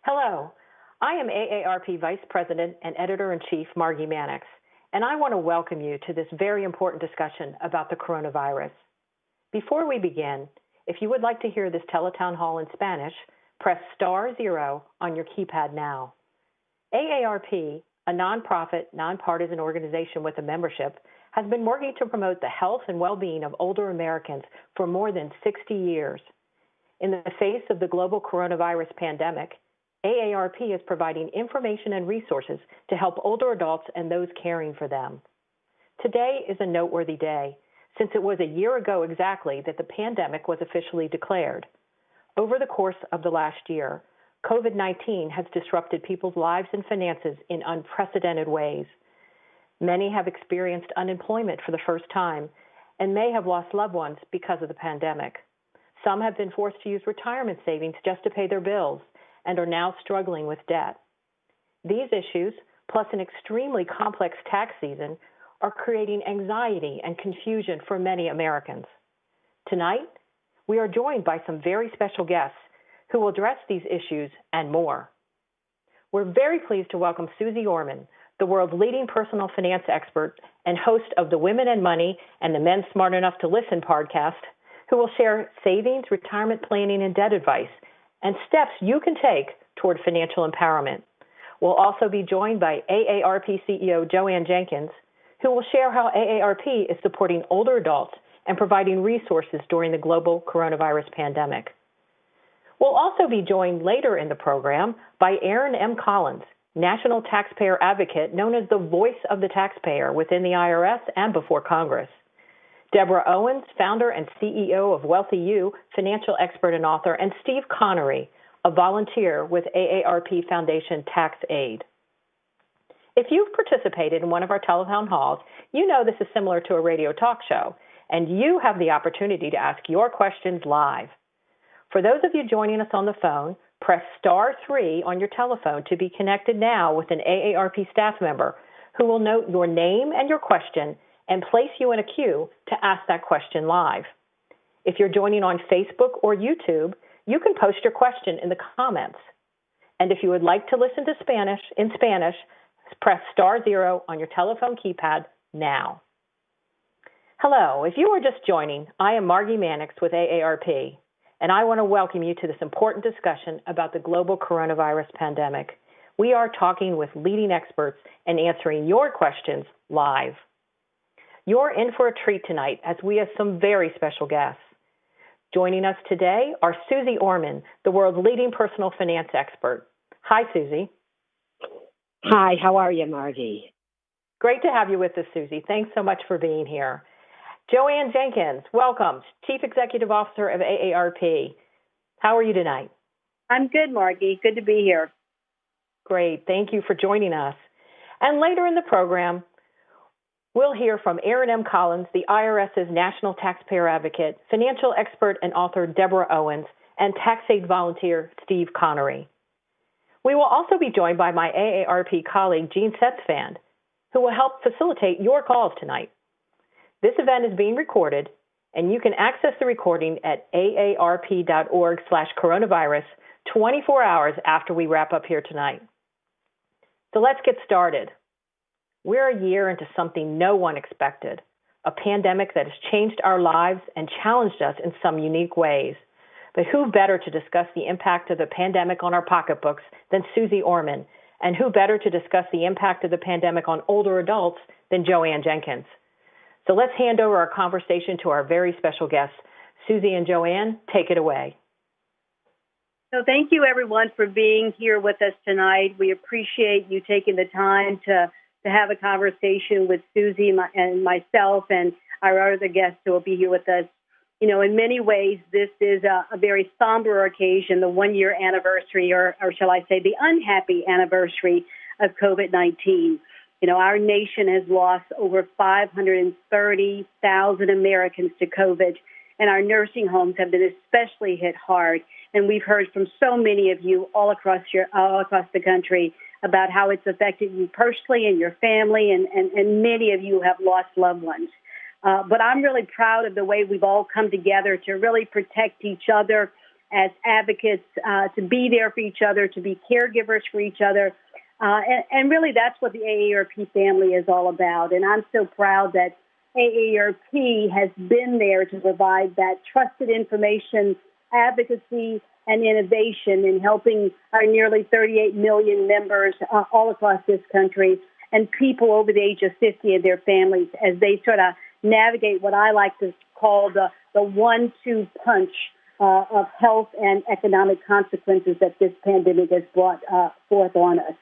Hello, I am AARP Vice President and Editor-in-Chief Margie Mannix, and I want to welcome you to this very important discussion about the coronavirus. Before we begin, if you would like to hear this tele-town hall in Spanish, press *0 on your keypad now. AARP, a nonprofit, nonpartisan organization with a membership, has been working to promote the health and well-being of older Americans for more than 60 years. In the face of the global coronavirus pandemic, AARP is providing information and resources to help older adults and those caring for them. Today is a noteworthy day, since it was a year ago exactly that the pandemic was officially declared. Over the course of the last year, COVID-19 has disrupted people's lives and finances in unprecedented ways. Many have experienced unemployment for the first time and may have lost loved ones because of the pandemic. Some have been forced to use retirement savings just to pay their bills and are now struggling with debt. These issues, plus an extremely complex tax season, are creating anxiety and confusion for many Americans. Tonight, we are joined by some very special guests who will address these issues and more. We're very pleased to welcome Suze Orman, the world's leading personal finance expert and host of the Women and Money and the Men Smart Enough to Listen podcast, who will share savings, retirement planning, and debt advice and steps you can take toward financial empowerment. We'll also be joined by AARP CEO Joanne Jenkins, who will share how AARP is supporting older adults and providing resources during the global coronavirus pandemic. We'll also be joined later in the program by Aaron M. Collins, National Taxpayer Advocate known as the voice of the taxpayer within the IRS and before Congress. Deborah Owens, founder and CEO of Wealthy You, financial expert and author, and Steve Connery, a volunteer with AARP Foundation Tax Aid. If you've participated in one of our teletown halls, you know this is similar to a radio talk show, and you have the opportunity to ask your questions live. For those of you joining us on the phone, press *3 on your telephone to be connected now with an AARP staff member who will note your name and your question and place you in a queue to ask that question live. If you're joining on Facebook or YouTube, you can post your question in the comments. And if you would like to listen to Spanish, press *0 on your telephone keypad now. Hello, if you are just joining, I am Margie Mannix with AARP, and I want to welcome you to this important discussion about the global coronavirus pandemic. We are talking with leading experts and answering your questions live. You're in for a treat tonight as we have some very special guests. Joining us today are Suze Orman, the world's leading personal finance expert. Hi, Suze. Hi, how are you, Margie? Great to have you with us, Suze. Thanks so much for being here. Joanne Jenkins, welcome, Chief Executive Officer of AARP. How are you tonight? I'm good, Margie. Good to be here. Great. Thank you for joining us. And later in the program, we'll hear from Aaron M. Collins, the IRS's National Taxpayer Advocate, financial expert and author Deborah Owens, and tax aid volunteer Steve Connery. We will also be joined by my AARP colleague Jean Setzfand, who will help facilitate your calls tonight. This event is being recorded, and you can access the recording at aarp.org/coronavirus 24 hours after we wrap up here tonight. So let's get started. We're a year into something no one expected, a pandemic that has changed our lives and challenged us in some unique ways. But who better to discuss the impact of the pandemic on our pocketbooks than Suze Orman, and who better to discuss the impact of the pandemic on older adults than Joanne Jenkins? So let's hand over our conversation to our very special guests. Suze and Joanne, take it away. So thank you, everyone, for being here with us tonight. We appreciate you taking the time to have a conversation with Suze and myself and our other guests who will be here with us. You know, in many ways, this is a very somber occasion, the one-year anniversary, or shall I say the unhappy anniversary of COVID-19. You know, our nation has lost over 530,000 Americans to COVID, and our nursing homes have been especially hit hard. And we've heard from so many of you all across the country about how it's affected you personally and your family, and many of you have lost loved ones. But I'm really proud of the way we've all come together to really protect each other as advocates, to be there for each other, to be caregivers for each other. And really, that's what the AARP family is all about. And I'm so proud that AARP has been there to provide that trusted information, advocacy, and innovation in helping our nearly 38 million members all across this country and people over the age of 50 and their families as they sort of navigate what I like to call the 1-2 punch of health and economic consequences that this pandemic has brought forth on us.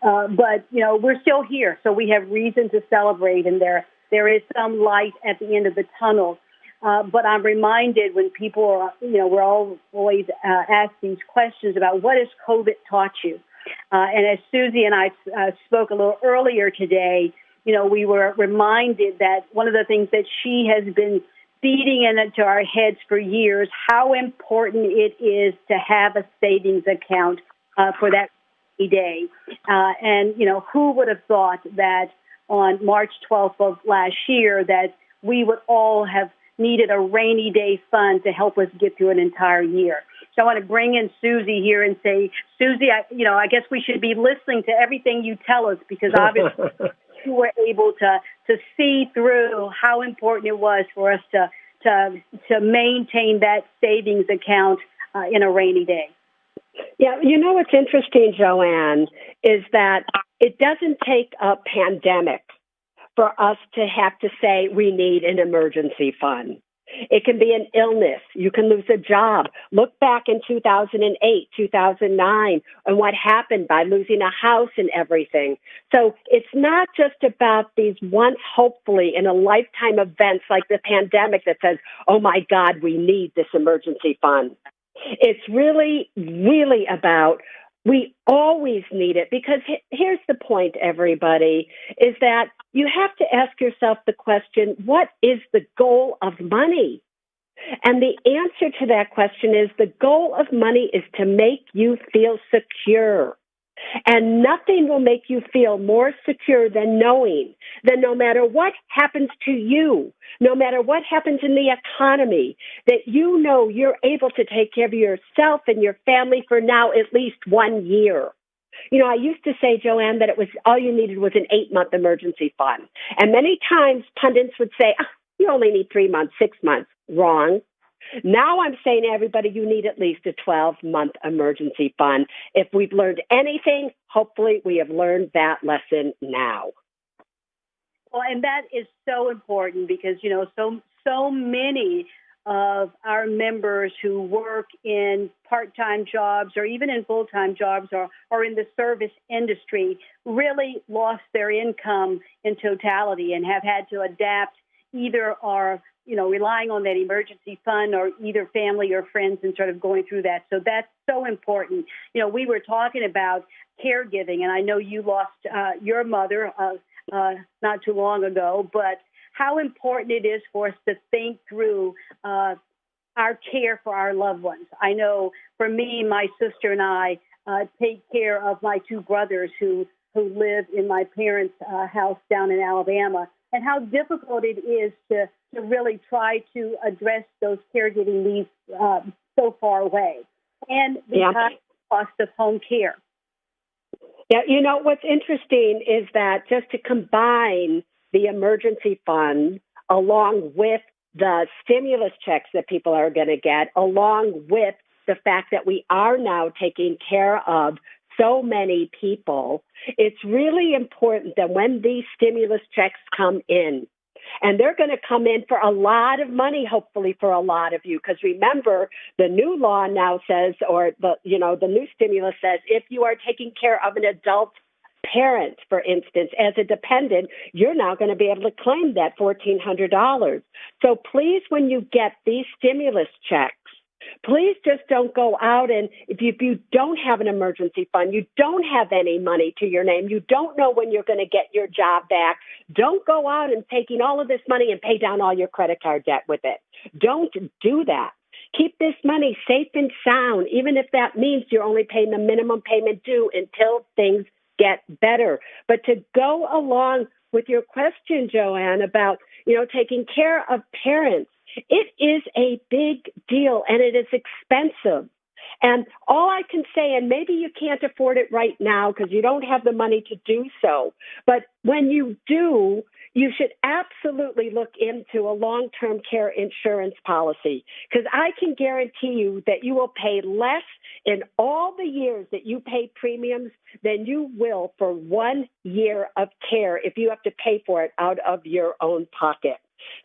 But, we're still here, so we have reason to celebrate, and there is some light at the end of the tunnel. But I'm reminded when people are, we're always asked these questions about what has COVID taught you? And as Susie and I spoke a little earlier today, we were reminded that one of the things that she has been beating into our heads for years, how important it is to have a savings account for that day. And, who would have thought that on March 12th of last year that we would all have needed a rainy day fund to help us get through an entire year. So I want to bring in Susie here and say, Susie, I guess we should be listening to everything you tell us because obviously you were able to see through how important it was for us to maintain that savings account in a rainy day. Yeah, what's interesting, Joanne, is that it doesn't take a pandemic for us to have to say we need an emergency fund. It can be an illness. You can lose a job. Look back in 2008, 2009, and what happened by losing a house and everything. So it's not just about these once, hopefully, in a lifetime events like the pandemic that says, oh, my God, we need this emergency fund. It's really, really about we always need it because here's the point, everybody, is that you have to ask yourself the question, what is the goal of money? And the answer to that question is the goal of money is to make you feel secure. And nothing will make you feel more secure than knowing that no matter what happens to you, no matter what happens in the economy, that you're able to take care of yourself and your family for now at least 1 year. I used to say, Joanne, that it was all you needed was an 8-month emergency fund. And many times pundits would say, you only need 3 months, 6 months. Wrong. Now I'm saying to everybody, you need at least a 12-month emergency fund. If we've learned anything, hopefully we have learned that lesson now. Well, and that is so important because, so many of our members who work in part-time jobs or even in full-time jobs or in the service industry really lost their income in totality and have had to adapt either are relying on that emergency fund or either family or friends and sort of going through that. So that's so important. We were talking about caregiving, and I know you lost your mother not too long ago, but how important it is for us to think through our care for our loved ones. I know for me, my sister and I take care of my 2 brothers who live in my parents' house down in Alabama, and how difficult it is to really try to address those caregiving needs so far away. And the cost of home care. Yeah, what's interesting is that just to combine the emergency fund along with the stimulus checks that people are going to get, along with the fact that we are now taking care of so many people, it's really important that when these stimulus checks come in, and they're going to come in for a lot of money, hopefully for a lot of you, because remember, the new law now says, or the new stimulus says, if you are taking care of an adult parent, for instance, as a dependent, you're now going to be able to claim that $1,400. So please, when you get these stimulus checks, please just don't go out and if you don't have an emergency fund, you don't have any money to your name, you don't know when you're going to get your job back, don't go out and taking all of this money and pay down all your credit card debt with it. Don't do that. Keep this money safe and sound, even if that means you're only paying the minimum payment due until things get better. But to go along with your question, Joanne, about, taking care of parents, it is a big deal and it is expensive. And all I can say, and maybe you can't afford it right now because you don't have the money to do so, but when you do, you should absolutely look into a long-term care insurance policy, because I can guarantee you that you will pay less in all the years that you pay premiums than you will for 1 year of care if you have to pay for it out of your own pocket.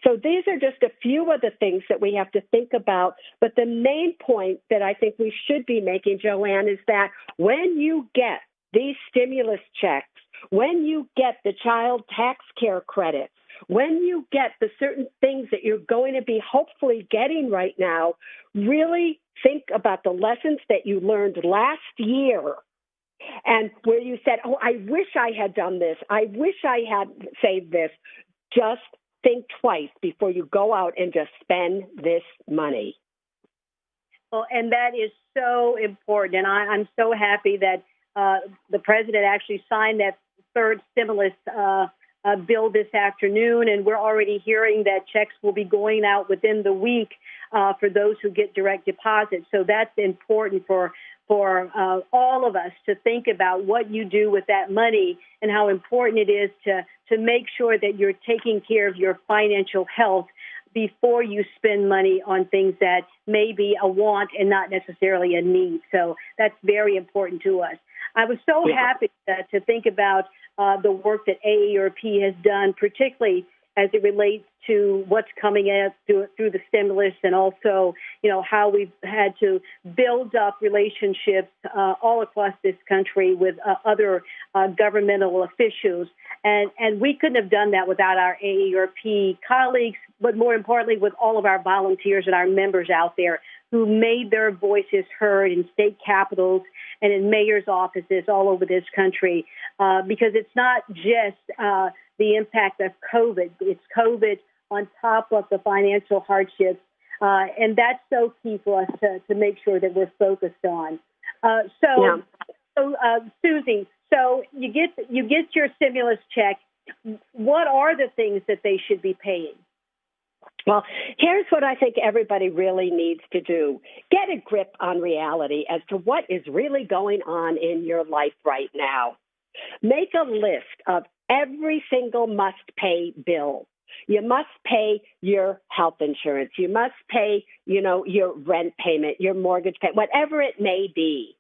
So these are just a few of the things that we have to think about. But the main point that I think we should be making, Joanne, is that when you get these stimulus checks, when you get the child tax care credits, when you get the certain things that you're going to be hopefully getting right now, really think about the lessons that you learned last year and where you said, oh, I wish I had done this. I wish I had saved this. Just think twice before you go out and just spend this money. Well, and that is so important. And I'm so happy that the president actually signed that third stimulus bill this afternoon, and we're already hearing that checks will be going out within the week for those who get direct deposits. So that's important for all of us to think about what you do with that money and how important it is to make sure that you're taking care of your financial health before you spend money on things that may be a want and not necessarily a need. So that's very important to us. I was so happy to think about the work that AARP has done, particularly as it relates to what's coming out through the stimulus, and also, how we've had to build up relationships all across this country with other governmental officials. And we couldn't have done that without our AARP colleagues, but more importantly, with all of our volunteers and our members out there who made their voices heard in state capitals and in mayor's offices all over this country, because it's not just the impact of COVID. It's COVID on top of the financial hardships, and that's so key for us to make sure that we're focused on. So, Susie, so you get your stimulus check. What are the things that they should be paying? Well, here's what I think everybody really needs to do. Get a grip on reality as to what is really going on in your life right now. Make a list of every single must-pay bill. You must pay your health insurance. You must pay, your rent payment, your mortgage payment, whatever it may be.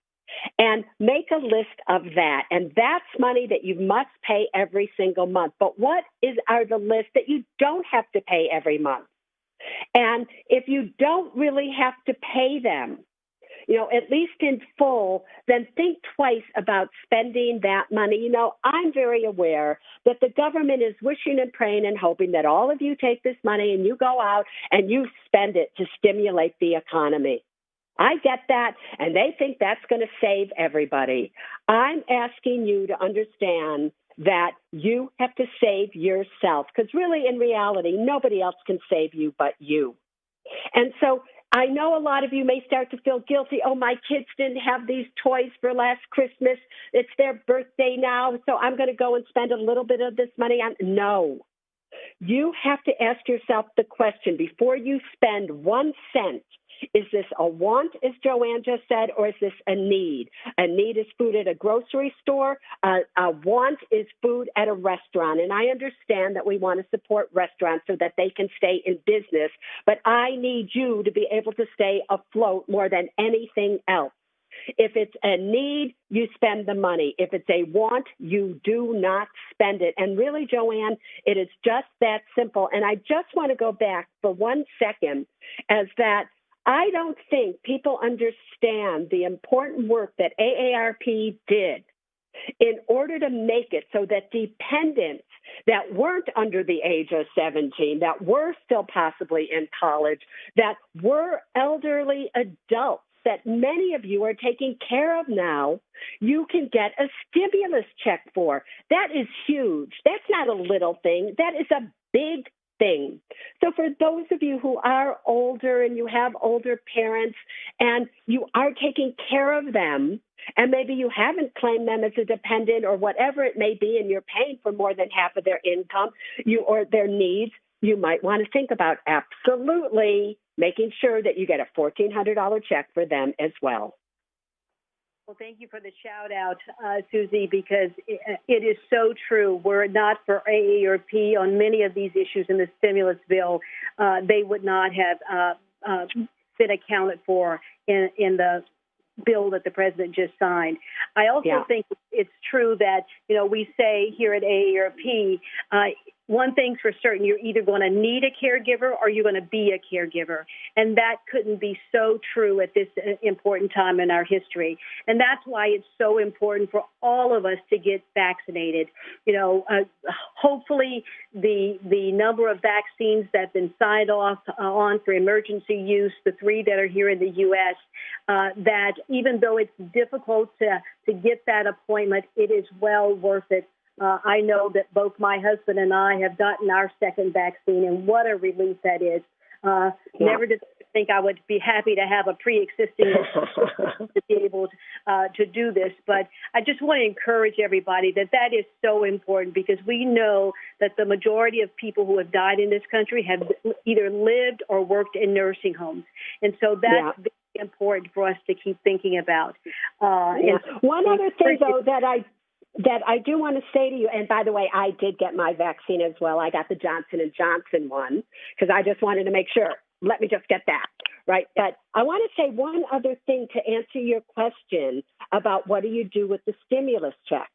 And make a list of that. And that's money that you must pay every single month. But what are the lists that you don't have to pay every month? And if you don't really have to pay them, at least in full, then think twice about spending that money. I'm very aware that the government is wishing and praying and hoping that all of you take this money and you go out and you spend it to stimulate the economy. I get that, and they think that's going to save everybody. I'm asking you to understand that you have to save yourself, because really, in reality, nobody else can save you but you. And so I know a lot of you may start to feel guilty. Oh, my kids didn't have these toys for last Christmas. It's their birthday now, so I'm going to go and spend a little bit of this money on. No. You have to ask yourself the question before you spend 1 cent. Is this a want, as Joanne just said, or is this a need? A need is food at a grocery store. A want is food at a restaurant. And I understand that we want to support restaurants so that they can stay in business, but I need you to be able to stay afloat more than anything else. If it's a need, you spend the money. If it's a want, you do not spend it. And really, Joanne, it is just that simple. And I just want to go back for 1 second as that I don't think people understand the important work that AARP did in order to make it so that dependents that weren't under the age of 17, that were still possibly in college, that were elderly adults, that many of you are taking care of now, you can get a stimulus check for. That is huge. That's not a little thing. That is a big thing. So for those of you who are older and you have older parents and you are taking care of them, and maybe you haven't claimed them as a dependent or whatever it may be, and you're paying for more than half of their income or their needs, you might want to think about absolutely making sure that you get a $1,400 check for them as well. Well, thank you for the shout out, Suze, because it is so true. Were it not for AARP on many of these issues in the stimulus bill, they would not have been accounted for in the bill that the president just signed. I also think it's true that, we say here at AARP, one thing's for certain, you're either going to need a caregiver or you're going to be a caregiver. And that couldn't be so true at this important time in our history. And that's why it's so important for all of us to get vaccinated. Hopefully the number of vaccines that have been signed off on for emergency use, the 3 that are here in the U.S., that even though it's difficult to get that appointment, it is well worth it. I know that both my husband and I have gotten our second vaccine, and what a relief that is. Never did I think I would be happy to have a pre-existing to be able to do this. But I just want to encourage everybody that is so important, because we know that the majority of people who have died in this country have either lived or worked in nursing homes. And so that's very important for us to keep thinking about. And one other thing, though, that I do want to say to you, and by the way, I did get my vaccine as well. I got the Johnson & Johnson one because I just wanted to make sure. Let me just get that, right? But I want to say one other thing to answer your question about what do you do with the stimulus checks,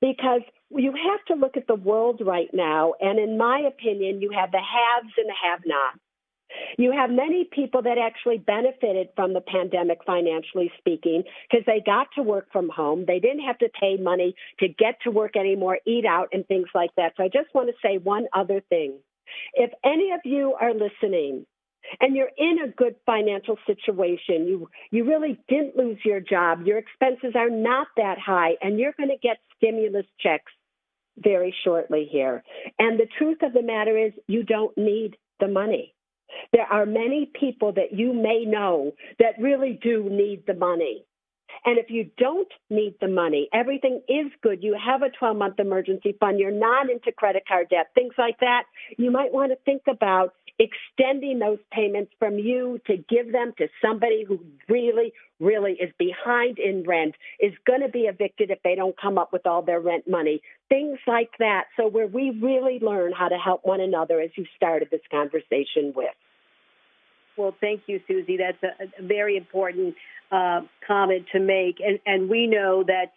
because you have to look at the world right now, and in my opinion, you have the haves and the have-nots. You have many people that actually benefited from the pandemic, financially speaking, because they got to work from home. They didn't have to pay money to get to work anymore, eat out, and things like that. So I just want to say one other thing. If any of you are listening and you're in a good financial situation, you really didn't lose your job, your expenses are not that high, and you're going to get stimulus checks very shortly here. And the truth of the matter is you don't need the money. There are many people that you may know that really do need the money. And if you don't need the money, everything is good. You have a 12-month emergency fund. You're not into credit card debt, things like that. You might want to think about extending those payments from you to give them to somebody who really, really is behind in rent, is going to be evicted if they don't come up with all their rent money, things like that. So where we really learn how to help one another, as you started this conversation with. Well, thank you, Suze. That's a very important comment to make. And we know that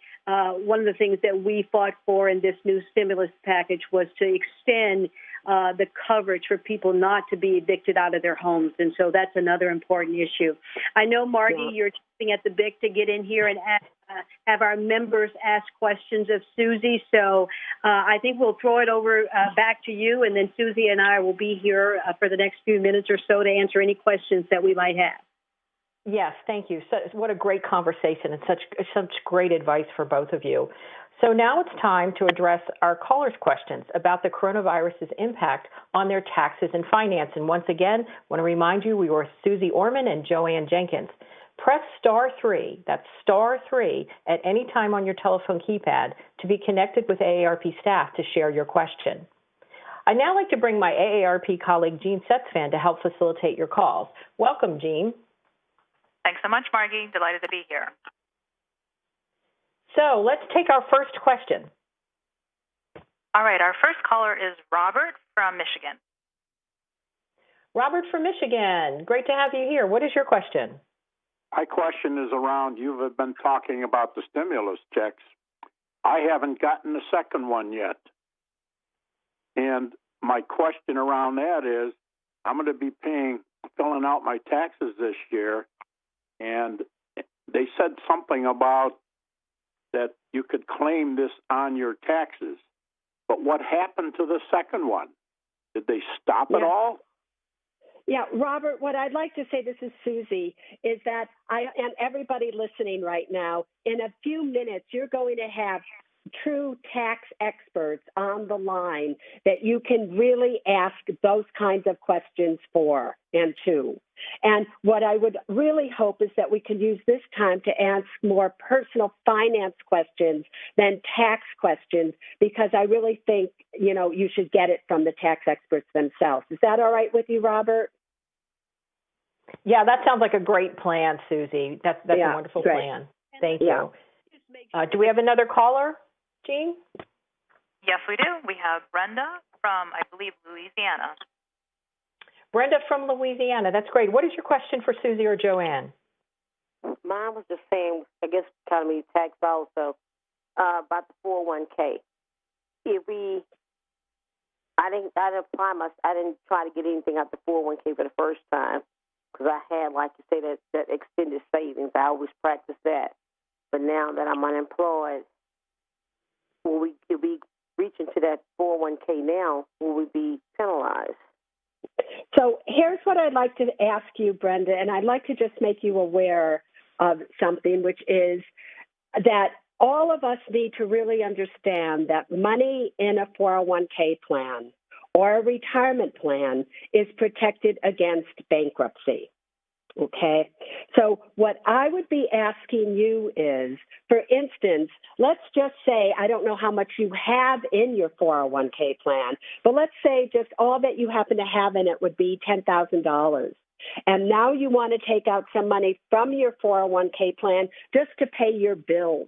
one of the things that we fought for in this new stimulus package was to extend the coverage for people not to be evicted out of their homes. And so that's another important issue. I know, Margie, you're chomping at the bit to get in here and have our members ask questions of Suze. So I think we'll throw it over back to you, and then Suze and I will be here for the next few minutes or so to answer any questions that we might have. Yes, thank you. So, what a great conversation and such great advice for both of you. So now it's time to address our callers' questions about the coronavirus's impact on their taxes and finance. And once again, I want to remind you, we were Suze Orman and Joanne Jenkins. Press *3, that's *3, at any time on your telephone keypad to be connected with AARP staff to share your question. I'd now like to bring my AARP colleague, Jean Setzfan, to help facilitate your calls. Welcome, Jean. Thanks so much, Margie. Delighted to be here. So let's take our first question. All right, our first caller is Robert from Michigan. Robert from Michigan, great to have you here. What is your question? My question is around, you've been talking about the stimulus checks. I haven't gotten the second one yet. And my question around that is, I'm going to be filling out my taxes this year, and they said something about that you could claim this on your taxes. But what happened to the second one? Did they stop it all? Yeah, Robert, what I'd like to say, this is Suze, is that and everybody listening right now, in a few minutes, you're going to have true tax experts on the line that you can really ask those kinds of questions for and to. And what I would really hope is that we can use this time to ask more personal finance questions than tax questions, because I really think, you should get it from the tax experts themselves. Is that all right with you, Robert? Yeah, that sounds like a great plan, Suze. That's a wonderful great plan. Thank you. Do we have another caller, Jean? Yes, we do. We have Brenda from, I believe, Louisiana. Brenda from Louisiana. That's great. What is your question for Suze or Joanne? Mine was the same, I guess, kind of me tax also, about the 401k. I didn't try to get anything out the 401k for the first time because I had, like you say, that extended savings. I always practice that. But now that I'm unemployed, will we reach into that 401k now? Will we be penalized? So here's what I'd like to ask you, Brenda, and I'd like to just make you aware of something, which is that all of us need to really understand that money in a 401k plan or a retirement plan is protected against bankruptcy. Okay? So what I would be asking you is, for instance, let's just say, I don't know how much you have in your 401k plan, but let's say just all that you happen to have in it would be $10,000. And now you want to take out some money from your 401k plan just to pay your bills.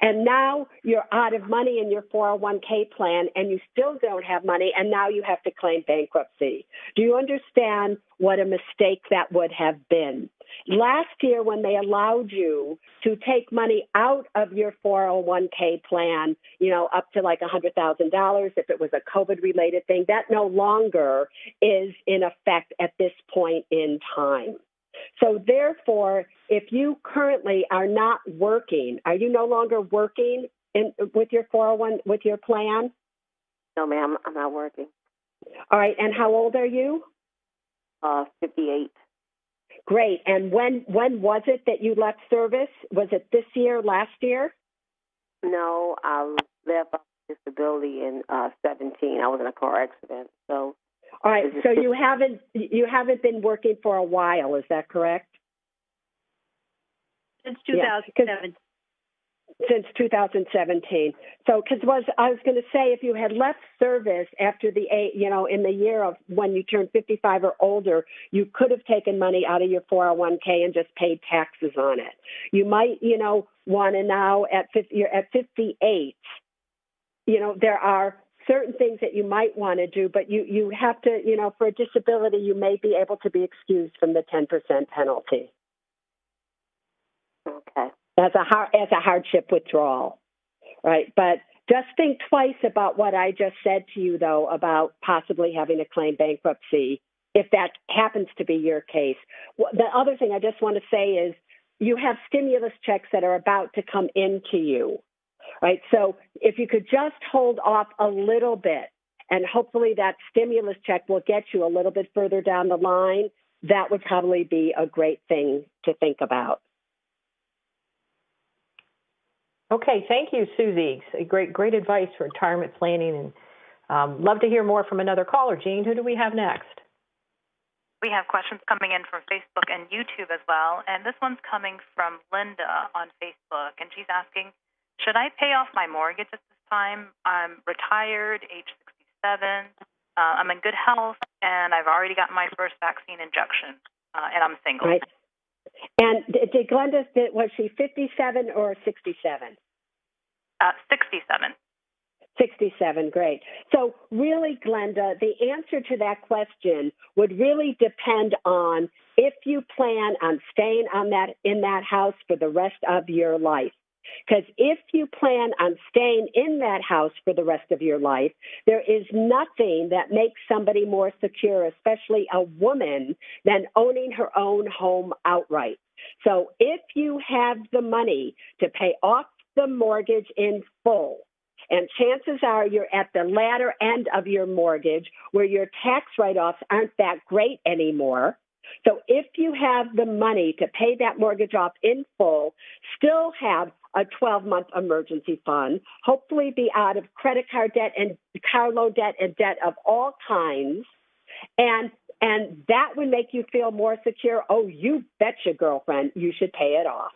And now you're out of money in your 401k plan and you still don't have money, and now you have to claim bankruptcy. Do you understand what a mistake that would have been? Last year, when they allowed you to take money out of your 401k plan, up to like $100,000 if it was a COVID-related thing, that no longer is in effect at this point in time. So therefore, if you currently are not working, are you no longer working with your 401 with your plan? No, ma'am, I'm not working. All right, and how old are you? 58. Great. And when was it that you left service? Was it this year, last year? No, I left disability in 17. I was in a car accident, so. All right, so you haven't been working for a while, is that correct? Since 2007. Since 2017. So, I was going to say, if you had left service after in the year of when you turned 55 or older, you could have taken money out of your 401k and just paid taxes on it. You might, want to now you're at 58. There are certain things that you might want to do, but you have to, for a disability, you may be able to be excused from the 10% penalty. Okay. As a hardship withdrawal, right? But just think twice about what I just said to you, though, about possibly having to claim bankruptcy, if that happens to be your case. The other thing I just want to say is you have stimulus checks that are about to come into you. Right. So if you could just hold off a little bit, and hopefully that stimulus check will get you a little bit further down the line, that would probably be a great thing to think about. Okay. Thank you, Suze. Great advice for retirement planning. And love to hear more from another caller. Jean, who do we have next? We have questions coming in from Facebook and YouTube as well. And this one's coming from Linda on Facebook. And she's asking, should I pay off my mortgage at this time? I'm retired, age 67. I'm in good health, and I've already got my first vaccine injection, and I'm single. Right. And did Glenda, was she 57 or 67? 67. 67, great. So really, Glenda, the answer to that question would really depend on if you plan on staying in that house for the rest of your life. Because if you plan on staying in that house for the rest of your life, there is nothing that makes somebody more secure, especially a woman, than owning her own home outright. So if you have the money to pay off the mortgage in full, and chances are you're at the latter end of your mortgage where your tax write-offs aren't that great anymore. So if you have the money to pay that mortgage off in full, still have a 12-month emergency fund, hopefully be out of credit card debt and car loan debt and debt of all kinds, and that would make you feel more secure. Oh, you betcha, girlfriend, you should pay it off.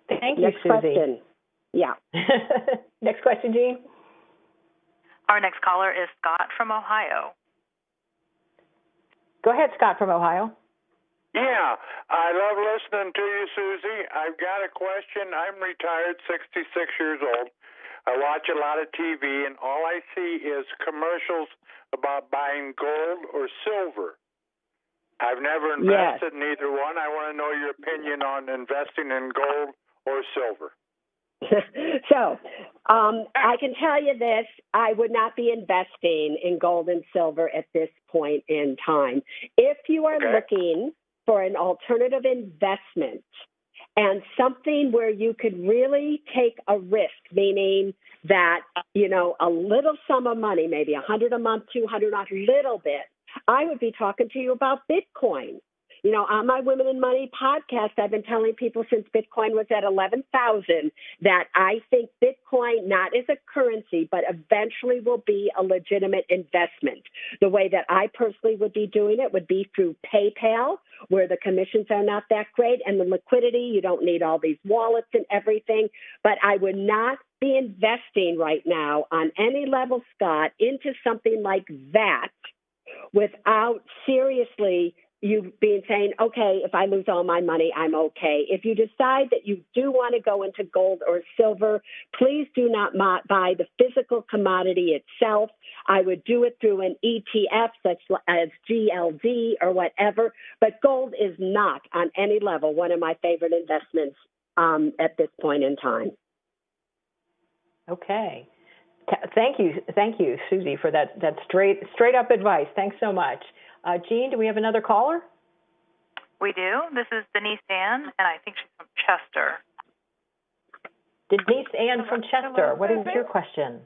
Thank you, Next Suze. question. Yeah. Next question, Jean. Our next caller is Scott from Ohio. Go ahead, Scott from Ohio. Yeah, I love listening to you, Susie. I've got a question. I'm retired, 66 years old. I watch a lot of TV, and all I see is commercials about buying gold or silver. I've never invested in either one. I want to know your opinion on investing in gold or silver. So, I can tell you this, I would not be investing in gold and silver at this point in time. If you are looking for an alternative investment and something where you could really take a risk, meaning that, a little sum of money, maybe $100 a month, $200, a little bit, I would be talking to you about Bitcoin. On my Women in Money podcast, I've been telling people since Bitcoin was at 11,000 that I think Bitcoin, not as a currency, but eventually will be a legitimate investment. The way that I personally would be doing it would be through PayPal, where the commissions are not that great, and the liquidity, you don't need all these wallets and everything. But I would not be investing right now on any level, Scott, into something like that without seriously you being saying, okay, if I lose all my money, I'm okay. If you decide that you do want to go into gold or silver, please do not buy the physical commodity itself. I would do it through an ETF such as GLD or whatever, but gold is not on any level one of my favorite investments at this point in time. Okay. Thank you, Susie, for that straight up advice. Thanks so much. Jean, do we have another caller? We do. This is Denise Ann, and I think she's from Chester. Denise Ann from Chester, what is your question?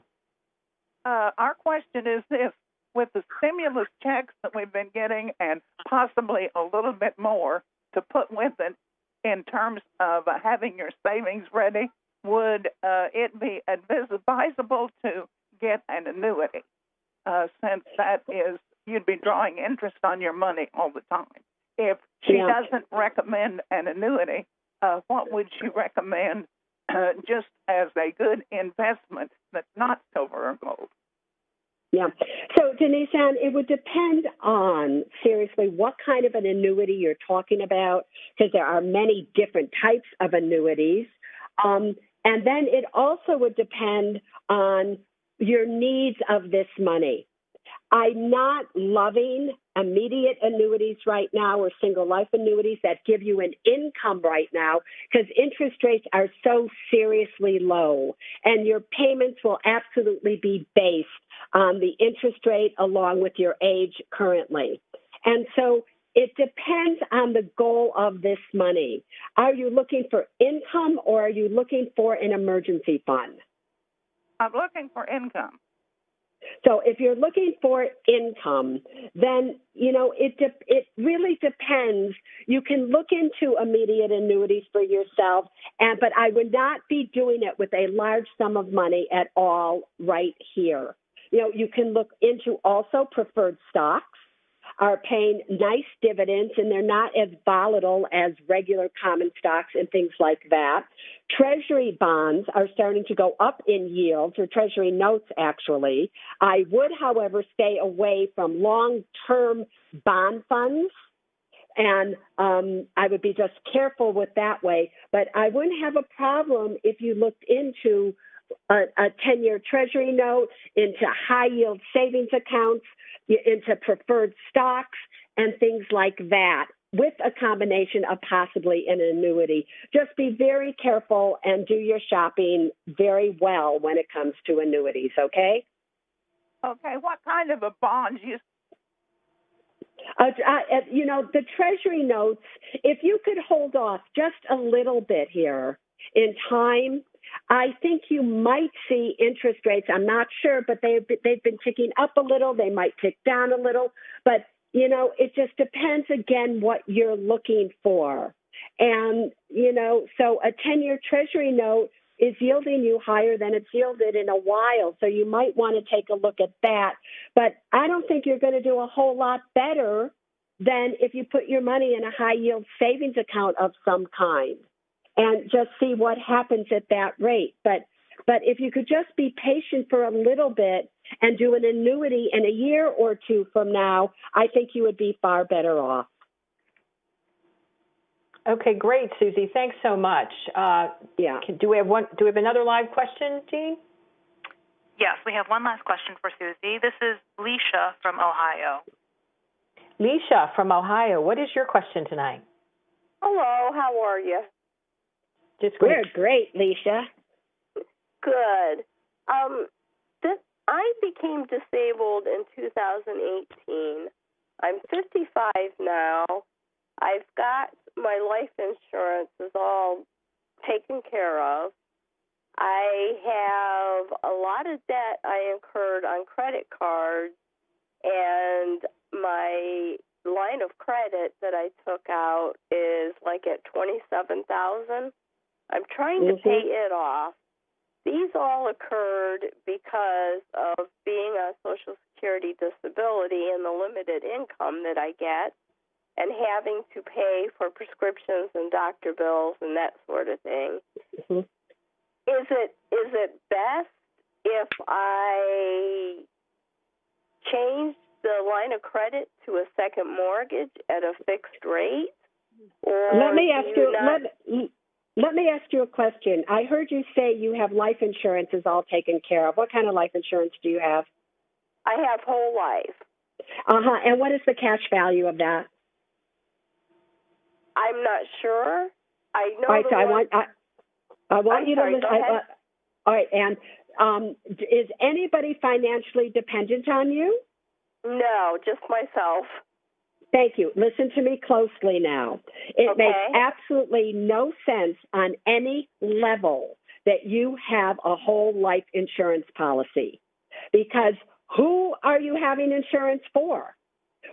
Our question is this. With the stimulus checks that we've been getting and possibly a little bit more to put with it in terms of having your savings ready, would it be advisable to get an annuity since that is, you'd be drawing interest on your money all the time? If she doesn't recommend an annuity, what would she recommend just as a good investment that's not silver or gold? Yeah. So, Denise Ann, it would depend on, seriously, what kind of an annuity you're talking about, because there are many different types of annuities. And then it also would depend on your needs of this money. I'm not loving immediate annuities right now or single life annuities that give you an income right now because interest rates are so seriously low, and your payments will absolutely be based on the interest rate along with your age currently. And so it depends on the goal of this money. Are you looking for income or are you looking for an emergency fund? I'm looking for income. So if you're looking for income, then, it really depends. You can look into immediate annuities for yourself, but I would not be doing it with a large sum of money at all right here. You can look into also preferred stocks. Are paying nice dividends, and they're not as volatile as regular common stocks and things like that. Treasury bonds are starting to go up in yields, or treasury notes, actually. I would, however, stay away from long-term bond funds, and I would be just careful with that way. But I wouldn't have a problem if you looked into a 10-year treasury note, into high-yield savings accounts, into preferred stocks and things like that, with a combination of possibly an annuity. Just be very careful and do your shopping very well when it comes to annuities, okay? Okay, what kind of a bond? The treasury notes, if you could hold off just a little bit here in time, I think you might see interest rates. I'm not sure, but they've been ticking up a little. They might tick down a little. But, it just depends, again, what you're looking for. And, so a 10-year treasury note is yielding you higher than it's yielded in a while. So you might want to take a look at that. But I don't think you're going to do a whole lot better than if you put your money in a high-yield savings account of some kind and just see what happens at that rate. But if you could just be patient for a little bit and do an annuity in a year or two from now, I think you would be far better off. Okay, great, Susie. Thanks so much. Do we have another live question, Jean? Yes, we have one last question for Susie. This is Leisha from Ohio. Leisha from Ohio, what is your question tonight? Hello, how are you? Just great. We're great, Leisha. Good. I became disabled in 2018. I'm 55 now. I've got my life insurance is all taken care of. I have a lot of debt I incurred on credit cards, and my line of credit that I took out is like at $27,000. I'm trying to pay it off. These all occurred because of being on Social Security disability and the limited income that I get, and having to pay for prescriptions and doctor bills and that sort of thing. Is it best if I change the line of credit to a second mortgage at a fixed rate? Or let me ask you a question. I heard you say you have life insurance is all taken care of. What kind of life insurance do you have? I have whole life. And what is the cash value of that? I'm not sure. I know. All right, so I want you to listen. All right, and is anybody financially dependent on you? No, just myself. Thank you. Listen to me closely now. It makes absolutely no sense on any level that you have a whole life insurance policy, because who are you having insurance for?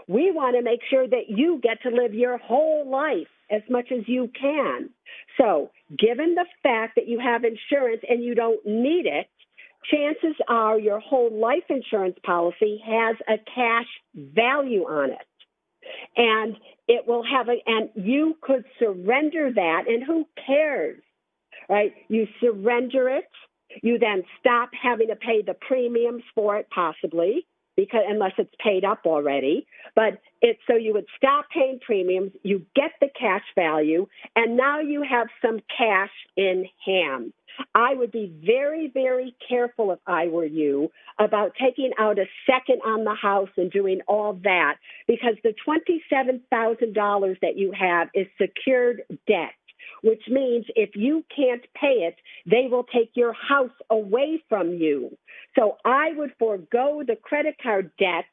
We want to make sure that you get to live your whole life as much as you can. So given the fact that you have insurance and you don't need it, chances are your whole life insurance policy has a cash value on it. And it will have and you could surrender that, and who cares, right? You surrender it. You then stop having to pay the premiums for it, possibly, because unless it's paid up already. But so you would stop paying premiums, you get the cash value, and now you have some cash in hand. I would be very, very careful if I were you about taking out a second on the house and doing all that, because the $27,000 that you have is secured debt, which means if you can't pay it, they will take your house away from you. So I would forego the credit card debt,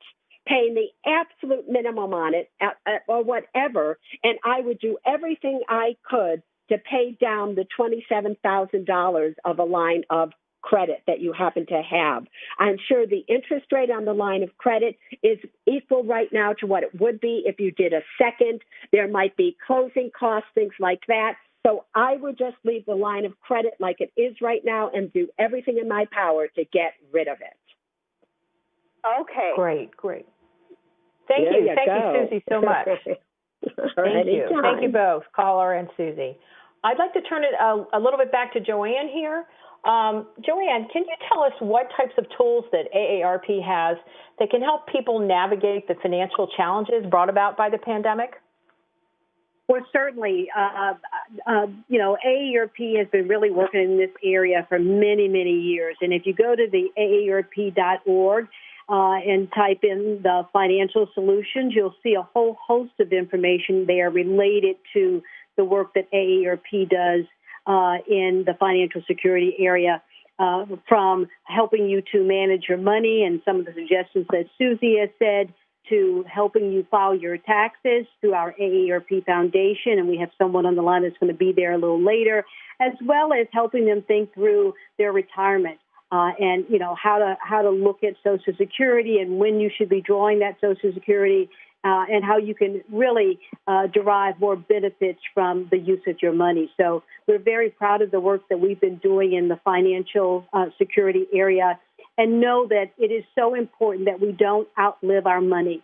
paying the absolute minimum on it or whatever, and I would do everything I could to pay down the $27,000 of a line of credit that you happen to have. I'm sure the interest rate on the line of credit is equal right now to what it would be if you did a second. There might be closing costs, things like that. So I would just leave the line of credit like it is right now and do everything in my power to get rid of it. Okay. Great. Thank you, Susie, so much. Thank you. Thank you both, caller and Susie. I'd like to turn it a little bit back to Joanne here. Joanne, can you tell us what types of tools that AARP has that can help people navigate the financial challenges brought about by the pandemic? Well, certainly, AARP has been really working in this area for many, many years. And if you go to the AARP.org and type in the financial solutions, you'll see a whole host of information there related to the work that AARP does in the financial security area, from helping you to manage your money and some of the suggestions that Susie has said, to helping you file your taxes through our AARP Foundation, and we have someone on the line that's going to be there a little later, as well as helping them think through their retirement and how to look at Social Security and when you should be drawing that Social Security, and how you can really derive more benefits from the use of your money. So we're very proud of the work that we've been doing in the financial security area, and know that it is so important that we don't outlive our money.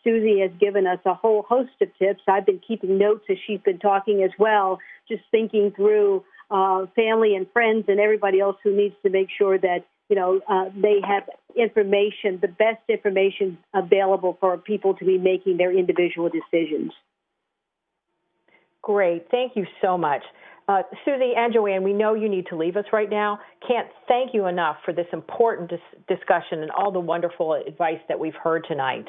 Susie has given us a whole host of tips. I've been keeping notes as she's been talking as well, just thinking through family and friends and everybody else who needs to make sure that they have information, the best information available for people to be making their individual decisions. Great. Thank you so much. Susie and Joanne, we know you need to leave us right now. Can't thank you enough for this important discussion and all the wonderful advice that we've heard tonight.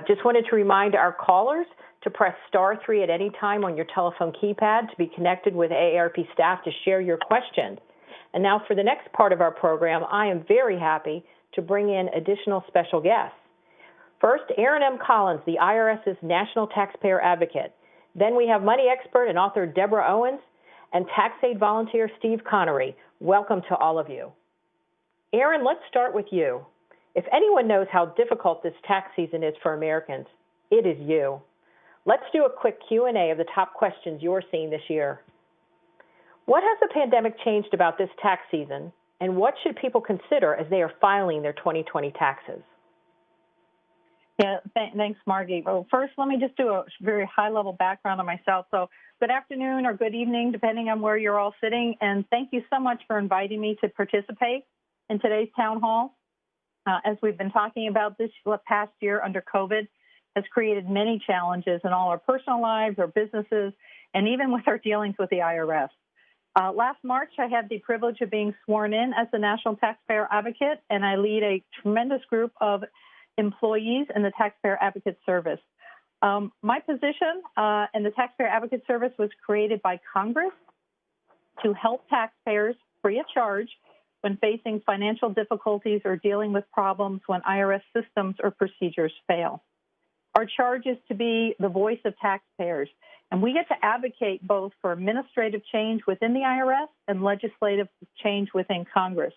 Just wanted to remind our callers to press *3 at any time on your telephone keypad to be connected with AARP staff to share your question. And now for the next part of our program, I am very happy to bring in additional special guests. First, Aaron M. Collins, the IRS's National Taxpayer Advocate. Then we have money expert and author Deborah Owens and TaxAid volunteer Steve Connery. Welcome to all of you. Aaron, let's start with you. If anyone knows how difficult this tax season is for Americans, it is you. Let's do a quick Q&A of the top questions you're seeing this year. What has the pandemic changed about this tax season, and what should people consider as they are filing their 2020 taxes? Yeah, thanks, Margie. Well, first, let me just do a very high-level background on myself. So good afternoon or good evening, depending on where you're all sitting, and thank you so much for inviting me to participate in today's town hall. As we've been talking about, this past year under COVID has created many challenges in all our personal lives, our businesses, and even with our dealings with the IRS. Last March, I had the privilege of being sworn in as the National Taxpayer Advocate, and I lead a tremendous group of employees in the Taxpayer Advocate Service. My position in the Taxpayer Advocate Service was created by Congress to help taxpayers free of charge when facing financial difficulties or dealing with problems when IRS systems or procedures fail. Our charge is to be the voice of taxpayers, and we get to advocate both for administrative change within the IRS and legislative change within Congress.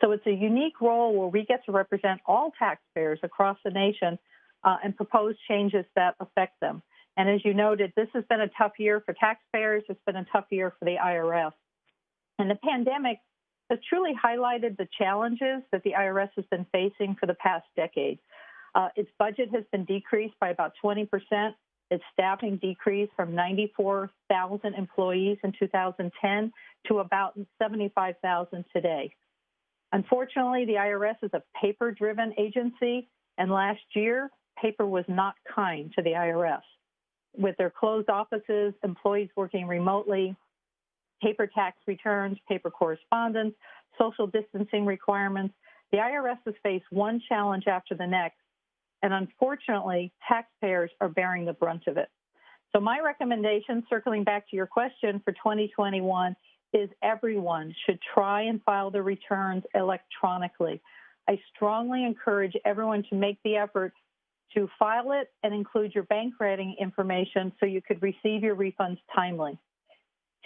So it's a unique role where we get to represent all taxpayers across the nation and propose changes that affect them. And as you noted, this has been a tough year for taxpayers. It's been a tough year for the IRS. And the pandemic has truly highlighted the challenges that the IRS has been facing for the past decade. Its budget has been decreased by about 20%. Its staffing decreased from 94,000 employees in 2010 to about 75,000 today. Unfortunately, the IRS is a paper-driven agency, and last year, paper was not kind to the IRS. With their closed offices, employees working remotely, paper tax returns, paper correspondence, social distancing requirements, the IRS has faced one challenge after the next, and unfortunately, taxpayers are bearing the brunt of it. So my recommendation, circling back to your question for 2021, is everyone should try and file their returns electronically. I strongly encourage everyone to make the effort to file it and include your bank writing information so you could receive your refunds timely.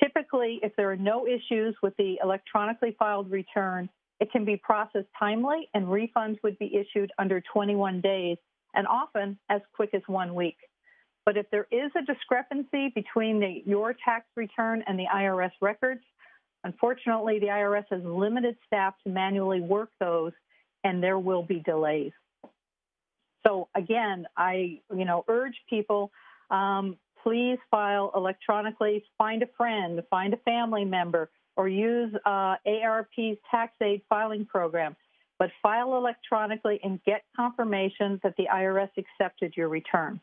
Typically, if there are no issues with the electronically filed return, it can be processed timely and refunds would be issued under 21 days and often as quick as 1 week. But if there is a discrepancy between your tax return and the IRS records, unfortunately, the IRS has limited staff to manually work those, and there will be delays. So again, I urge people, please file electronically, find a friend, find a family member, or use AARP's TaxAid filing program. But file electronically and get confirmation that the IRS accepted your return.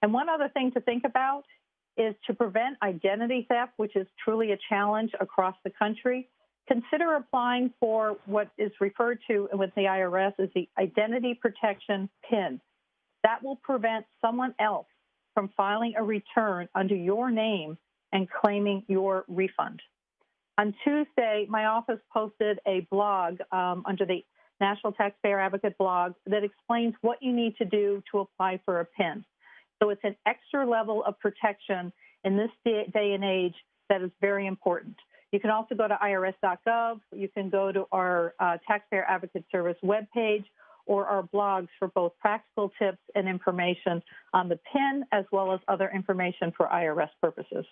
And one other thing to think about is to prevent identity theft, which is truly a challenge across the country. Consider applying for what is referred to with the IRS as the Identity Protection PIN. That will prevent someone else from filing a return under your name and claiming your refund. On Tuesday, my office posted a blog under the National Taxpayer Advocate blog that explains what you need to do to apply for a PIN. So it's an extra level of protection in this day and age that is very important. You can also go to irs.gov. You can go to our Taxpayer Advocate Service webpage or our blogs for both practical tips and information on the PIN as well as other information for IRS purposes.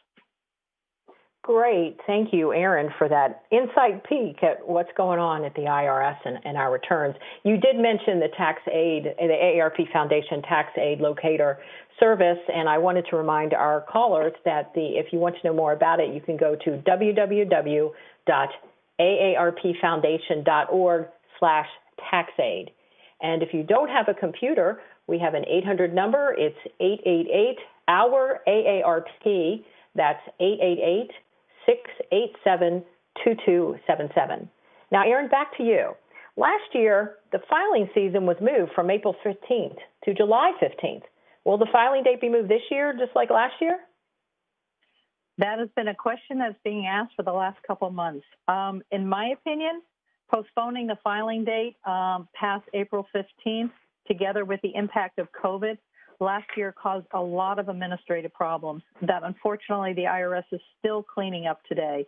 Great. Thank you, Aaron, for that inside peek at what's going on at the IRS and our returns. You did mention the TaxAid, the AARP Foundation TaxAid Locator service, and I wanted to remind our callers that if you want to know more about it, you can go to www.aarpfoundation.org/taxaid. And if you don't have a computer, we have an 800 number. It's 888-OUR-AARP. That's 888-687-2277. Now, Aaron, back to you. Last year, the filing season was moved from April 15th to July 15th. Will the filing date be moved this year, just like last year? That has been a question that's being asked for the last couple of months. In my opinion, postponing the filing date past April 15th, together with the impact of COVID, last year caused a lot of administrative problems that unfortunately the IRS is still cleaning up today,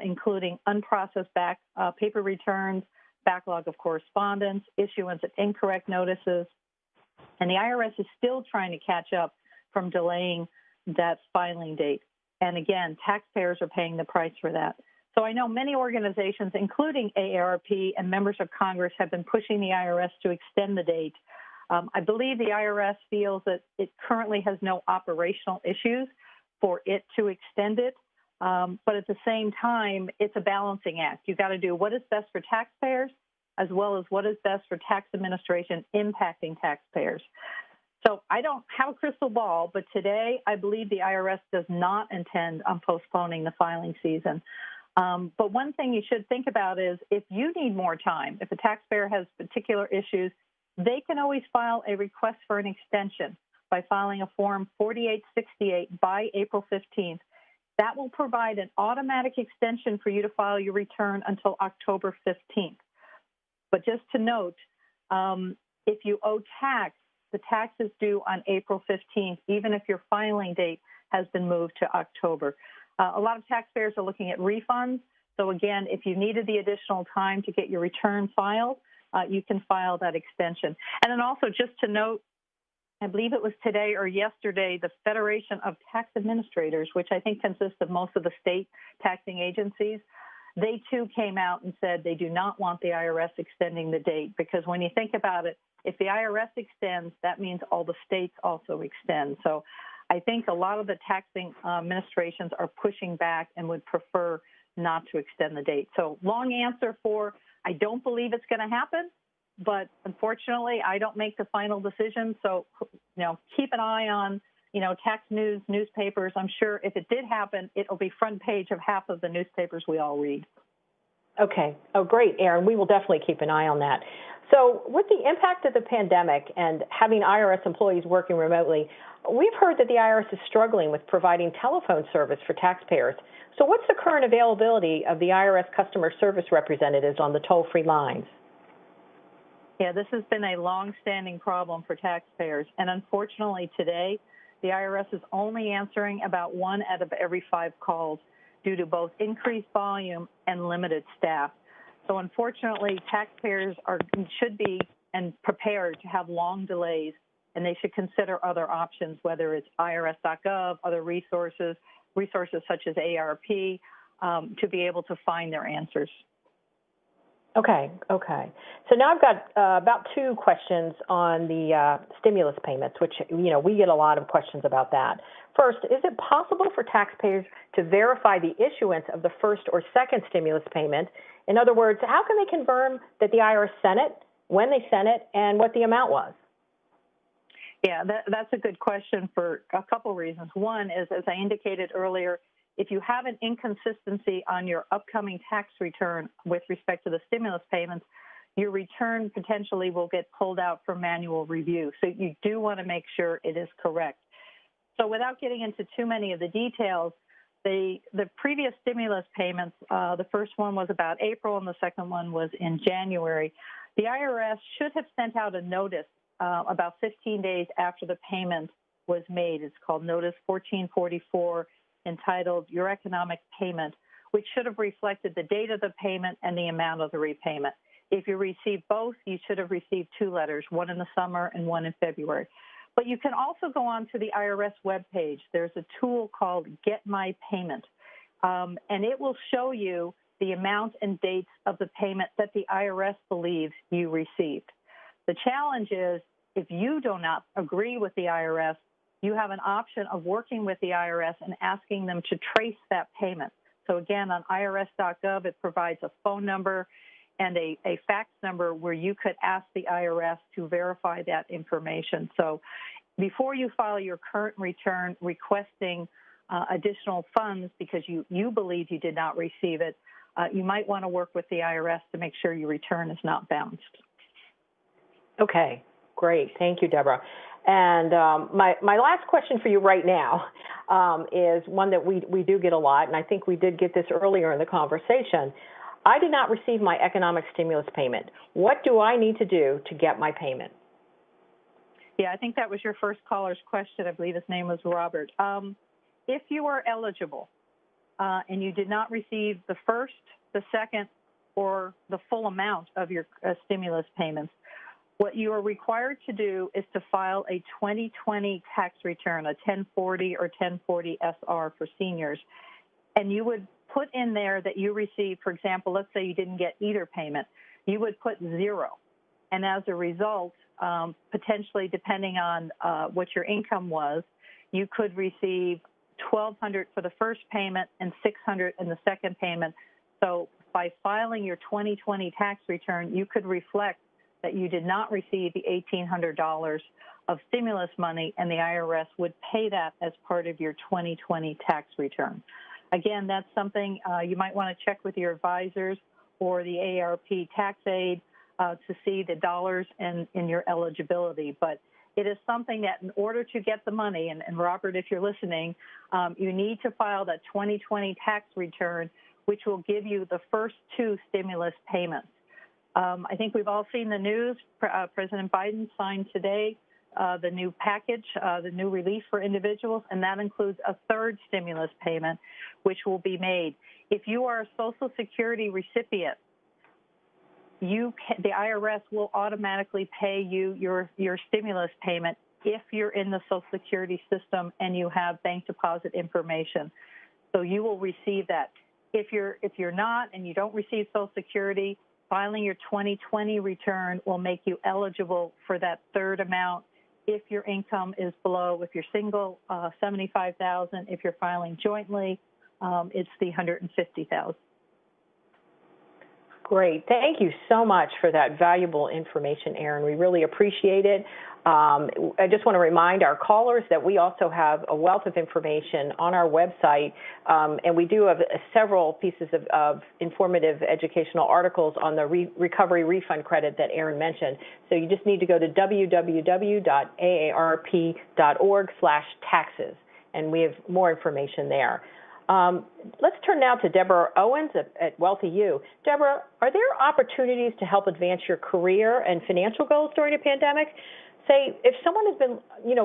including unprocessed paper returns, backlog of correspondence, issuance of incorrect notices, and the IRS is still trying to catch up from delaying that filing date. And again, taxpayers are paying the price for that. So I know many organizations, including AARP and members of Congress, have been pushing the IRS to extend the date. I believe the IRS feels that it currently has no operational issues for it to extend it. But at the same time, it's a balancing act. You've got to do what is best for taxpayers as well as what is best for tax administration impacting taxpayers. So I don't have a crystal ball, but today I believe the IRS does not intend on postponing the filing season. But one thing you should think about is if you need more time, if a taxpayer has particular issues, they can always file a request for an extension by filing a Form 4868 by April 15th. That will provide an automatic extension for you to file your return until October 15th. But just to note, if you owe tax, the tax is due on April 15th, even if your filing date has been moved to October. A lot of taxpayers are looking at refunds. So again, if you needed the additional time to get your return filed, you can file that extension. And then also just to note, I believe it was today or yesterday, the Federation of Tax Administrators, which I think consists of most of the state taxing agencies, they too came out and said they do not want the IRS extending the date, because when you think about it, if the IRS extends, that means all the states also extend. So I think a lot of the taxing administrations are pushing back and would prefer not to extend the date. So long answer for, I don't believe it's going to happen, but unfortunately, I don't make the final decision. So, keep an eye on, tax news, newspapers. I'm sure if it did happen, it'll be front page of half of the newspapers we all read. Okay. Oh, great, Aaron. We will definitely keep an eye on that. So with the impact of the pandemic and having IRS employees working remotely, we've heard that the IRS is struggling with providing telephone service for taxpayers. So what's the current availability of the IRS customer service representatives on the toll-free lines? Yeah, this has been a long-standing problem for taxpayers. And unfortunately today, the IRS is only answering about 1 out of every 5 calls due to both increased volume and limited staff. So unfortunately, taxpayers should be prepared to have long delays, and they should consider other options, whether it's IRS.gov, other resources such as AARP, to be able to find their answers. Okay. So now I've got about 2 questions on the stimulus payments, which, we get a lot of questions about that. First, is it possible for taxpayers to verify the issuance of the first or second stimulus payment? In other words, how can they confirm that the IRS sent it, when they sent it, and what the amount was? Yeah, that's a good question for a couple reasons. One is, as I indicated earlier, if you have an inconsistency on your upcoming tax return with respect to the stimulus payments, your return potentially will get pulled out for manual review. So you do want to make sure it is correct. So without getting into too many of the details, the previous stimulus payments, the first one was about April and the second one was in January. The IRS should have sent out a notice about 15 days after the payment was made. It's called Notice 1444, entitled Your Economic Payment, which should have reflected the date of the payment and the amount of the repayment. If you received both, you should have received 2 letters, one in the summer and one in February. But you can also go on to the IRS webpage. There's a tool called Get My Payment, and it will show you the amount and dates of the payment that the IRS believes you received. The challenge is, if you do not agree with the IRS, you have an option of working with the IRS and asking them to trace that payment. So again, on IRS.gov, it provides a phone number and a fax number where you could ask the IRS to verify that information. So before you file your current return requesting additional funds because you believe you did not receive it, you might want to work with the IRS to make sure your return is not bounced. Okay, great. Thank you, Deborah. And my last question for you right now is one that we do get a lot, and I think we did get this earlier in the conversation. I did not receive my economic stimulus payment. What do I need to do to get my payment? Yeah, I think that was your first caller's question. I believe his name was Robert. If you are eligible and you did not receive the first, the second, or the full amount of your stimulus payments, what you are required to do is to file a 2020 tax return, a 1040 or 1040 SR for seniors. And you would put in there that you received, for example, let's say you didn't get either payment, you would put 0. And as a result, potentially depending on what your income was, you could receive $1,200 for the first payment and $600 in the second payment. So by filing your 2020 tax return, you could reflect that you did not receive the $1,800 of stimulus money, and the IRS would pay that as part of your 2020 tax return. Again, that's something you might want to check with your advisors or the AARP tax aid to see the dollars in your eligibility. But it is something that in order to get the money, and Robert, if you're listening, you need to file that 2020 tax return, which will give you the first 2 stimulus payments. I think we've all seen the news. President Biden signed today the new package, the new relief for individuals, and that includes a 3rd stimulus payment, which will be made. If you are a Social Security recipient, the IRS will automatically pay you your stimulus payment if you're in the Social Security system and you have bank deposit information. So you will receive that. If you're not and you don't receive Social Security, filing your 2020 return will make you eligible for that 3rd amount. If your income is below, if you're single, $75,000. If you're filing jointly, it's the $150,000. Great. Thank you so much for that valuable information, Erin. We really appreciate it. I just want to remind our callers that we also have a wealth of information on our website, and we do have several pieces of informative educational articles on the recovery refund credit that Erin mentioned. So you just need to go to www.aarp.org/taxes, and we have more information there. Let's turn now to Deborah Owens at Wealthy U. Deborah, are there opportunities to help advance your career and financial goals during a pandemic? Say, if someone has been,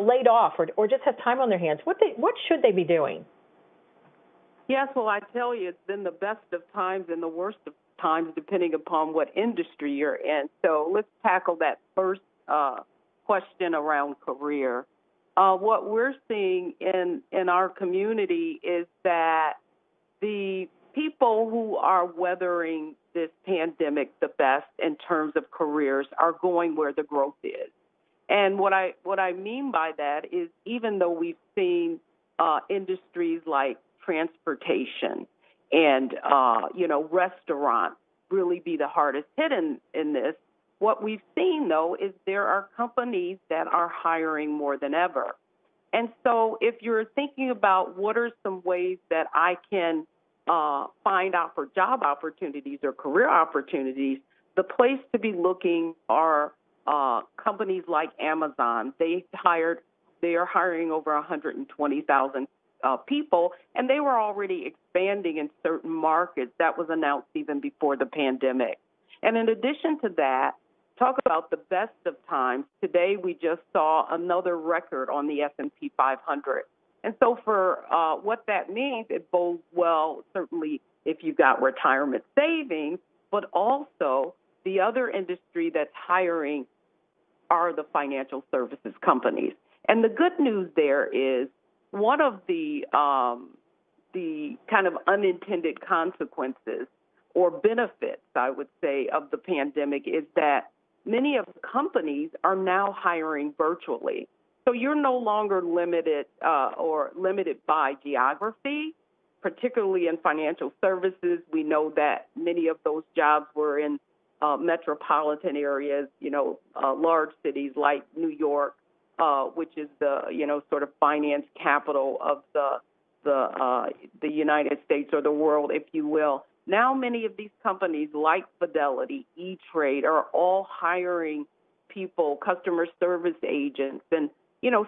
laid off or just has time on their hands, what should they be doing? Yes, well, I tell you, it's been the best of times and the worst of times, depending upon what industry you're in. So let's tackle that first question around career. What we're seeing in our community is that the people who are weathering this pandemic the best in terms of careers are going where the growth is. And what I mean by that is even though we've seen industries like transportation and restaurants really be the hardest hit in this, what we've seen, though, is there are companies that are hiring more than ever. And so if you're thinking about what are some ways that I can find out for job opportunities or career opportunities, the place to be looking are companies like Amazon. They are hiring over 120,000 people, and they were already expanding in certain markets. That was announced even before the pandemic. And in addition to that, talk about the best of times. Today, we just saw another record on the S&P 500. And so for what that means, it bodes well, certainly if you've got retirement savings, but also the other industry that's hiring are the financial services companies. And the good news there is one of the kind of unintended consequences or benefits, I would say, of the pandemic is that many of the companies are now hiring virtually. So you're no longer limited by geography, particularly in financial services. We know that many of those jobs were in metropolitan areas, large cities like New York, which is the, sort of finance capital of the the United States or the world, if you will. Now many of these companies like Fidelity, E-Trade are all hiring people, customer service agents. And,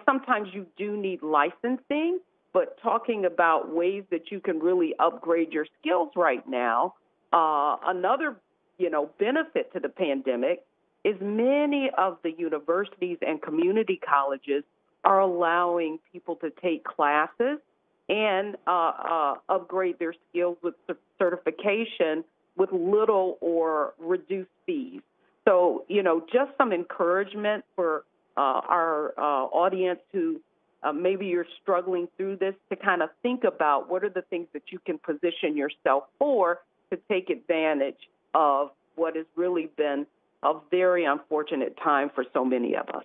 sometimes you do need licensing, but talking about ways that you can really upgrade your skills right now, another, benefit to the pandemic is many of the universities and community colleges are allowing people to take classes and upgrade their skills with certification with little or reduced fees. So, just some encouragement for our audience who maybe you're struggling through this to kind of think about what are the things that you can position yourself for to take advantage of what has really been a very unfortunate time for so many of us.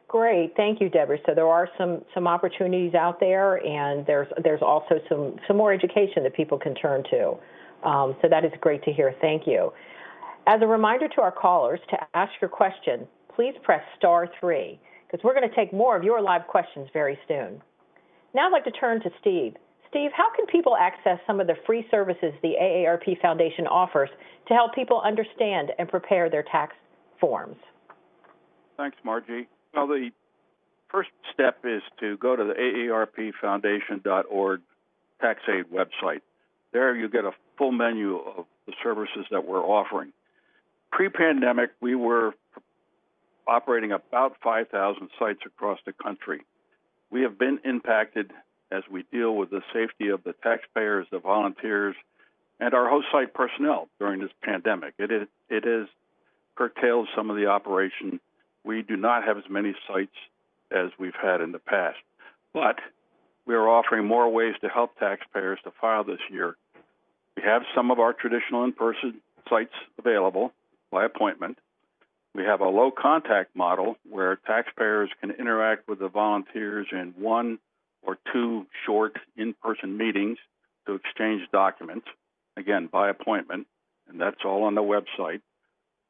Great, thank you, Deborah. So there are some opportunities out there, and there's also some more education that people can turn to. So that is great to hear. Thank you. As a reminder to our callers, to ask your question, please press *3, because we're going to take more of your live questions very soon. Now I'd like to turn to Steve. Steve, how can people access some of the free services the AARP Foundation offers to help people understand and prepare their tax forms? Thanks, Margie. Well, the first step is to go to the AARPfoundation.org tax aid website. There you get a full menu of the services that we're offering. Pre-pandemic, we were operating about 5,000 sites across the country. We have been impacted as we deal with the safety of the taxpayers, the volunteers, and our host site personnel during this pandemic. It has curtailed some of the operation. We do not have as many sites as we've had in the past, but we are offering more ways to help taxpayers to file this year. We have some of our traditional in-person sites available by appointment. We have a low-contact model where taxpayers can interact with the volunteers in 1 or 2 short in-person meetings to exchange documents, again, by appointment, and that's all on the website.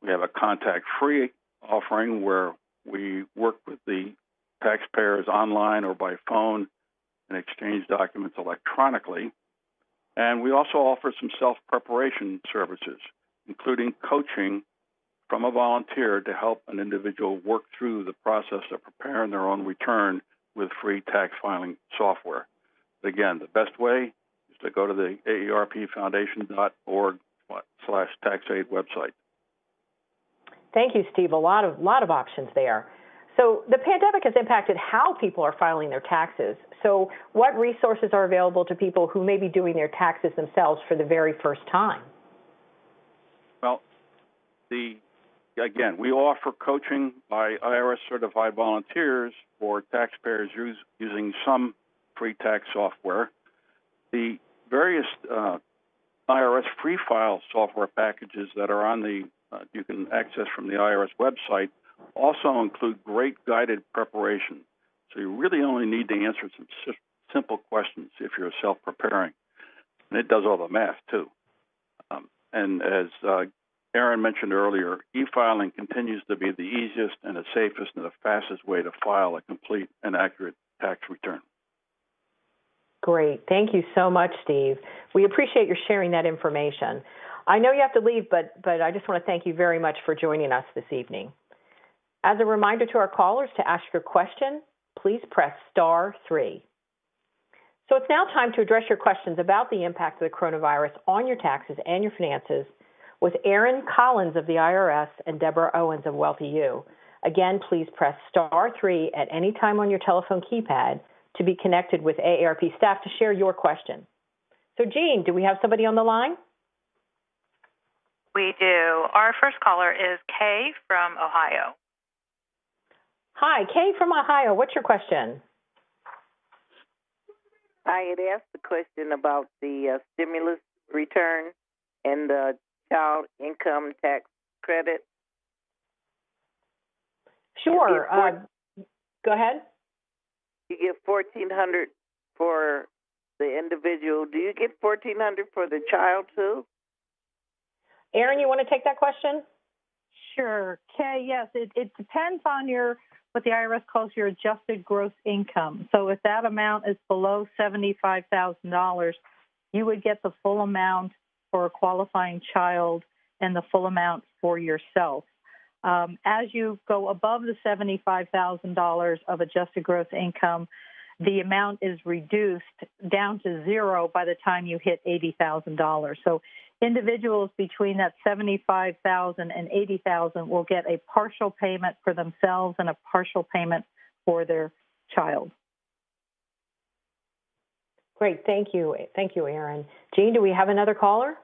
We have a contact-free offering where we work with the taxpayers online or by phone and exchange documents electronically. And we also offer some self-preparation services, including coaching from a volunteer to help an individual work through the process of preparing their own return with free tax filing software. Again, the best way is to go to the AARPfoundation.org/taxaid website. Thank you, Steve. A lot of options there. So the pandemic has impacted how people are filing their taxes. So what resources are available to people who may be doing their taxes themselves for the very first time? Well, again, we offer coaching by IRS-certified volunteers for taxpayers using some free tax software. The various IRS free file software packages that are on you can access from the IRS website also include great guided preparation. So you really only need to answer some simple questions if you're self-preparing. And it does all the math, too. And as Aaron mentioned earlier, e-filing continues to be the easiest and the safest and the fastest way to file a complete and accurate tax return. Great. Thank you so much, Steve. We appreciate your sharing that information. I know you have to leave, but I just want to thank you very much for joining us this evening. As a reminder to our callers to ask your question, please press *3. So it's now time to address your questions about the impact of the coronavirus on your taxes and your finances with Aaron Collins of the IRS and Deborah Owens of Wealthy U. Again, please press *3 at any time on your telephone keypad to be connected with AARP staff to share your question. So, Jean, do we have somebody on the line? We do. Our first caller is Kay from Ohio. Hi, Kay from Ohio. What's your question? I had asked the question about the stimulus return and the child income tax credit. Sure. Go ahead. You get $1,400 for the individual. Do you get $1,400 for the child too? Aaron, you want to take that question? Sure. Kay, yes, it depends on your what the IRS calls your adjusted gross income. So if that amount is below $75,000, you would get the full amount for a qualifying child and the full amount for yourself. As you go above the $75,000 of adjusted gross income, the amount is reduced down to zero by the time you hit $80,000. So individuals between that $75,000 and $80,000 will get a partial payment for themselves and a partial payment for their child. Great, thank you. Thank you, Erin. Jean, do we have another caller?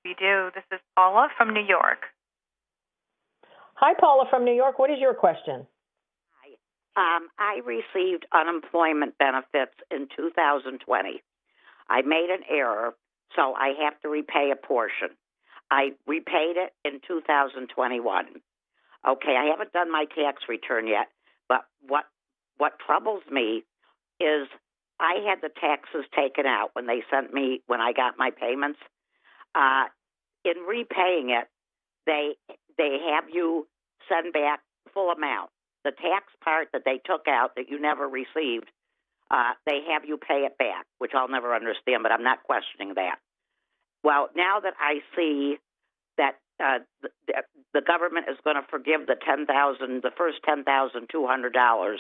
We do. This is Paula from New York. Hi, Paula from New York. What is your question? I received unemployment benefits in 2020. I made an error, so I have to repay a portion. I repaid it in 2021. Okay, I haven't done my tax return yet, but what troubles me is I had the taxes taken out when I got my payments. In repaying it, they have you send back full amount. The tax part that they took out that you never received, they have you pay it back, which I'll never understand, but I'm not questioning that. Well, now that I see that the government is going to forgive the first $10,200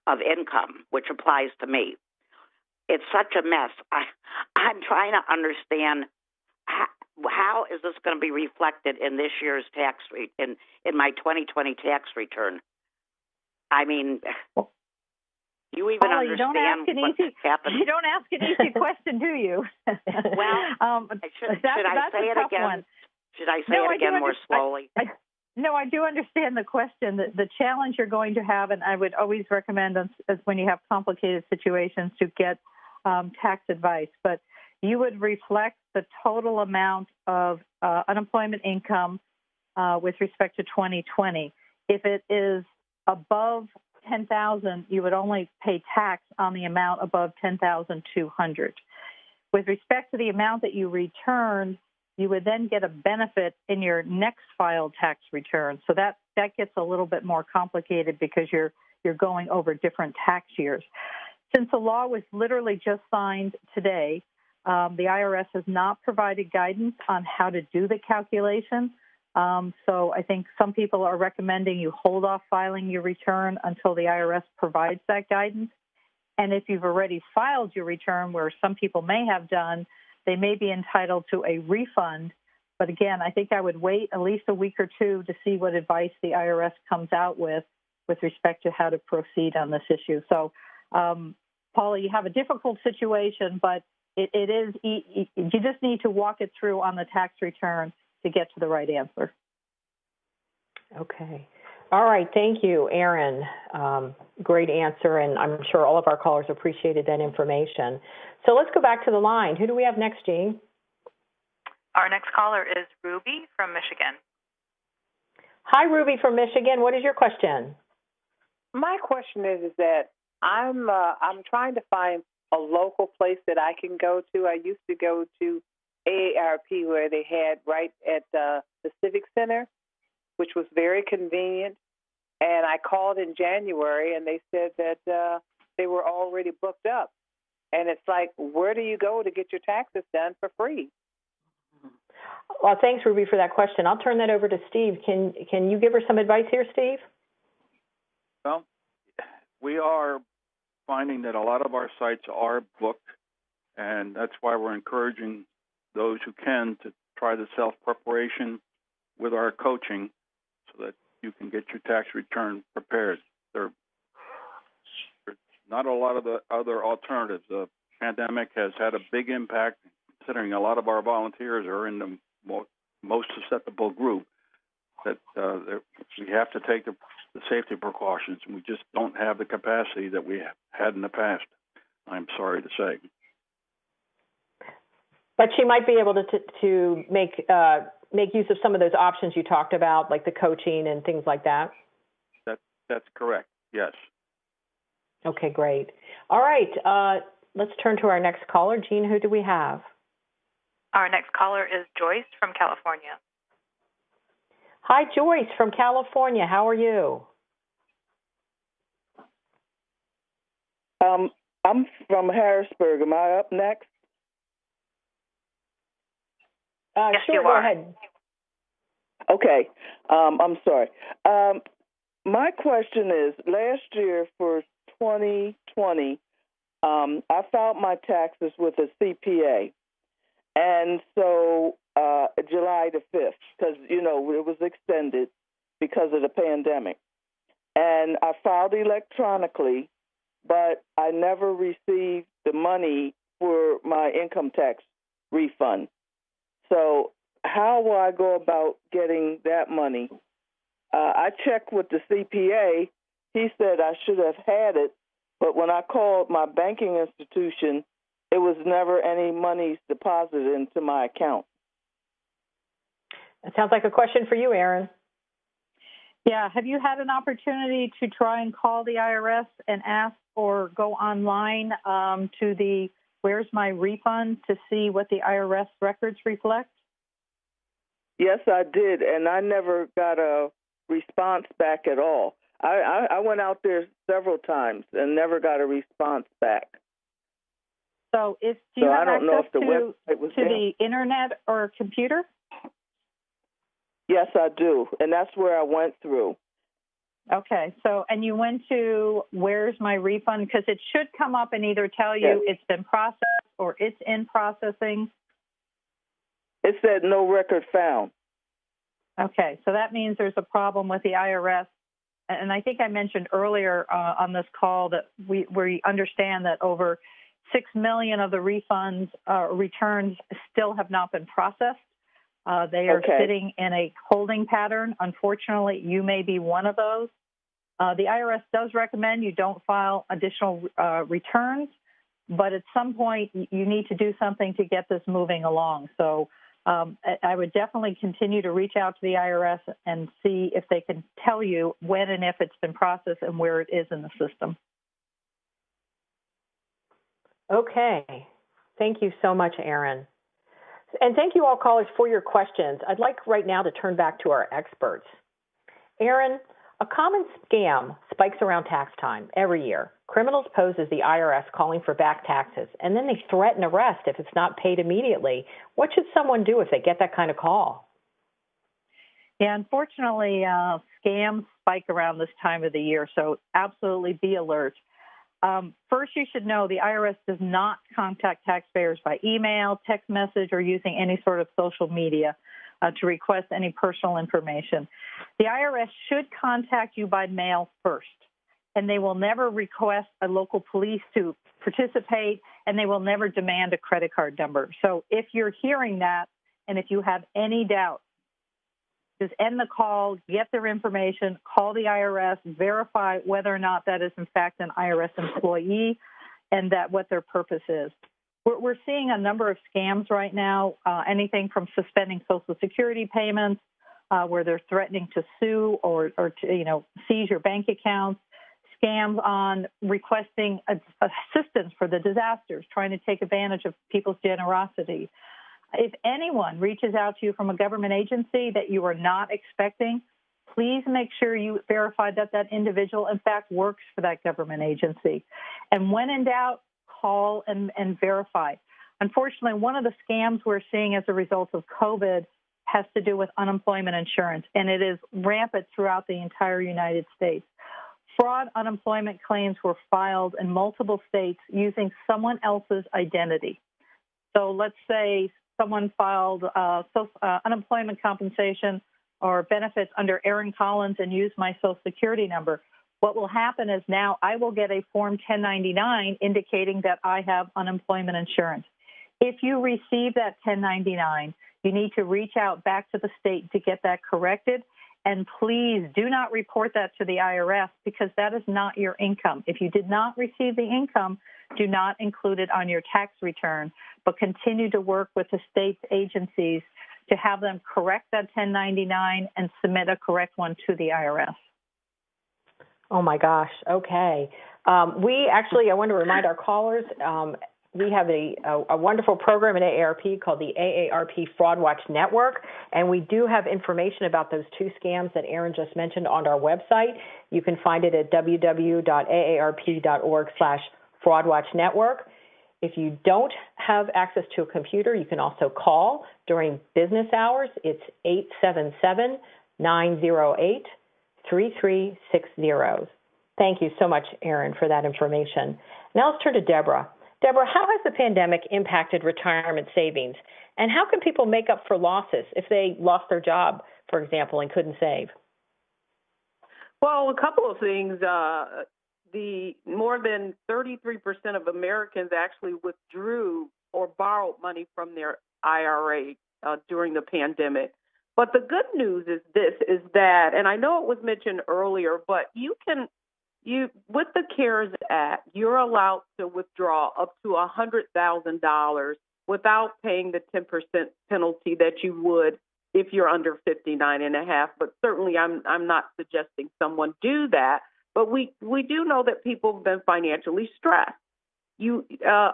of income, which applies to me, it's such a mess. I'm trying to understand how is this going to be reflected in this year's tax rate, in my 2020 tax return. I mean, you even Paula, understand what's happening? You don't ask an easy question, do you? Well, should I say it again? One. Should I say it again more slowly? I do understand the question. The challenge you're going to have, and I would always recommend as when you have complicated situations to get tax advice, but you would reflect the total amount of unemployment income with respect to 2020. If it is above $10,000, you would only pay tax on the amount above $10,200. With respect to the amount that you returned, you would then get a benefit in your next filed tax return. So that gets a little bit more complicated because you're going over different tax years. Since the law was literally just signed today, the IRS has not provided guidance on how to do the calculation. So I think some people are recommending you hold off filing your return until the IRS provides that guidance. And if you've already filed your return, where some people may have done, they may be entitled to a refund. But again, I think I would wait at least a week or two to see what advice the IRS comes out with respect to how to proceed on this issue. So, Paula, you have a difficult situation, but it is, you just need to walk it through on the tax return to get to the right answer. Okay. All right. Thank you, Erin. Great answer, and I'm sure all of our callers appreciated that information. So let's go back to the line. Who do we have next, Jean? Our next caller is Ruby from Michigan. Hi, Ruby from Michigan. What is your question? My question is that I'm trying to find a local place that I can go to. I used to go to AARP, where they had right at the Civic Center, which was very convenient. And I called in January, and they said that they were already booked up. And it's like, where do you go to get your taxes done for free? Well, thanks, Ruby, for that question. I'll turn that over to Steve. Can you give her some advice here, Steve? Well, we are finding that a lot of our sites are booked, and that's why we're encouraging those who can to try the self-preparation with our coaching so that you can get your tax return prepared. There's not a lot of the other alternatives. The pandemic has had a big impact, considering a lot of our volunteers are in the most susceptible group, that we have to take the safety precautions, and we just don't have the capacity that we had in the past, I'm sorry to say. But she might be able to make use of some of those options you talked about, like the coaching and things like that. That's correct, yes. Okay, great. All right, let's turn to our next caller. Jean, who do we have? Our next caller is Joyce from California. Hi, Joyce from California. How are you? I'm from Harrisburg. Am I up next? Yes, sure, you go are. ahead. Okay. I'm sorry. My question is, last year for 2020, I filed my taxes with a CPA. And so July the 5th, because, it was extended because of the pandemic. And I filed electronically, but I never received the money for my income tax refund. So how will I go about getting that money? I checked with the CPA. He said I should have had it, but when I called my banking institution, it was never any monies deposited into my account. It sounds like a question for you, Aaron. Yeah. Have you had an opportunity to try and call the IRS and ask or go online to the Where's My Refund to see what the IRS records reflect? Yes, I did, and I never got a response back at all. I went out there several times and never got a response back. So do you have I don't know if the website was to the internet or computer? Yes, I do, and that's where I went through. Okay, and you went to Where's My Refund? Because it should come up and either tell you It's been processed or it's in processing. It said no record found. Okay, so that means there's a problem with the IRS. And I think I mentioned earlier on this call that we understand that over 6 million of the refunds returns still have not been processed. They are sitting in a holding pattern. Unfortunately, you may be one of those. The IRS does recommend you don't file additional returns, but at some point you need to do something to get this moving along. So I would definitely continue to reach out to the IRS and see if they can tell you when and if it's been processed and where it is in the system. Okay. Thank you so much, Aaron. And thank you all callers for your questions. I'd like right now to turn back to our experts. Aaron, a common scam spikes around tax time every year. Criminals pose as the IRS calling for back taxes, and then they threaten arrest if it's not paid immediately. What should someone do if they get that kind of call? Yeah, unfortunately, scams spike around this time of the year, so absolutely be alert. First, you should know the IRS does not contact taxpayers by email, text message, or using any sort of social media to request any personal information. The IRS should contact you by mail first, and they will never request a local police to participate, and they will never demand a credit card number. So if you're hearing that, and if you have any doubt, just end the call, get their information, call the IRS, verify whether or not that is in fact an IRS employee and that what their purpose is. We're seeing a number of scams right now, anything from suspending Social Security payments, where they're threatening to sue or to, seize your bank accounts, scams on requesting assistance for the disasters, trying to take advantage of people's generosity. If anyone reaches out to you from a government agency that you are not expecting, please make sure you verify that that individual, in fact, works for that government agency. And when in doubt, call and verify. Unfortunately, one of the scams we're seeing as a result of COVID has to do with unemployment insurance, and it is rampant throughout the entire United States. Fraud unemployment claims were filed in multiple states using someone else's identity. So let's say someone filed unemployment compensation or benefits under Aaron Collins and used my Social Security number. What will happen is now I will get a Form 1099 indicating that I have unemployment insurance. If you receive that 1099, you need to reach out back to the state to get that corrected. And please do not report that to the IRS because that is not your income. If you did not receive the income, do not include it on your tax return, but continue to work with the state agencies to have them correct that 1099 and submit a correct one to the IRS. Oh, my gosh. Okay. I want to remind our callers, we have a wonderful program at AARP called the AARP Fraud Watch Network, and we do have information about those two scams that Aaron just mentioned on our website. You can find it at www.aarp.org/fraud Fraud Watch Network. If you don't have access to a computer, you can also call during business hours. It's 877-908-3360. Thank you so much, Erin, for that information. Now let's turn to Deborah. Deborah, how has the pandemic impacted retirement savings? And how can people make up for losses if they lost their job, for example, and couldn't save? Well, a couple of things. The more than 33% of Americans actually withdrew or borrowed money from their IRA during the pandemic. But the good news is that, and I know it was mentioned earlier, but with the CARES Act, you're allowed to withdraw up to $100,000 without paying the 10% penalty that you would if you're under 59 and a half. But certainly I'm not suggesting someone do that. But we do know that people have been financially stressed. You,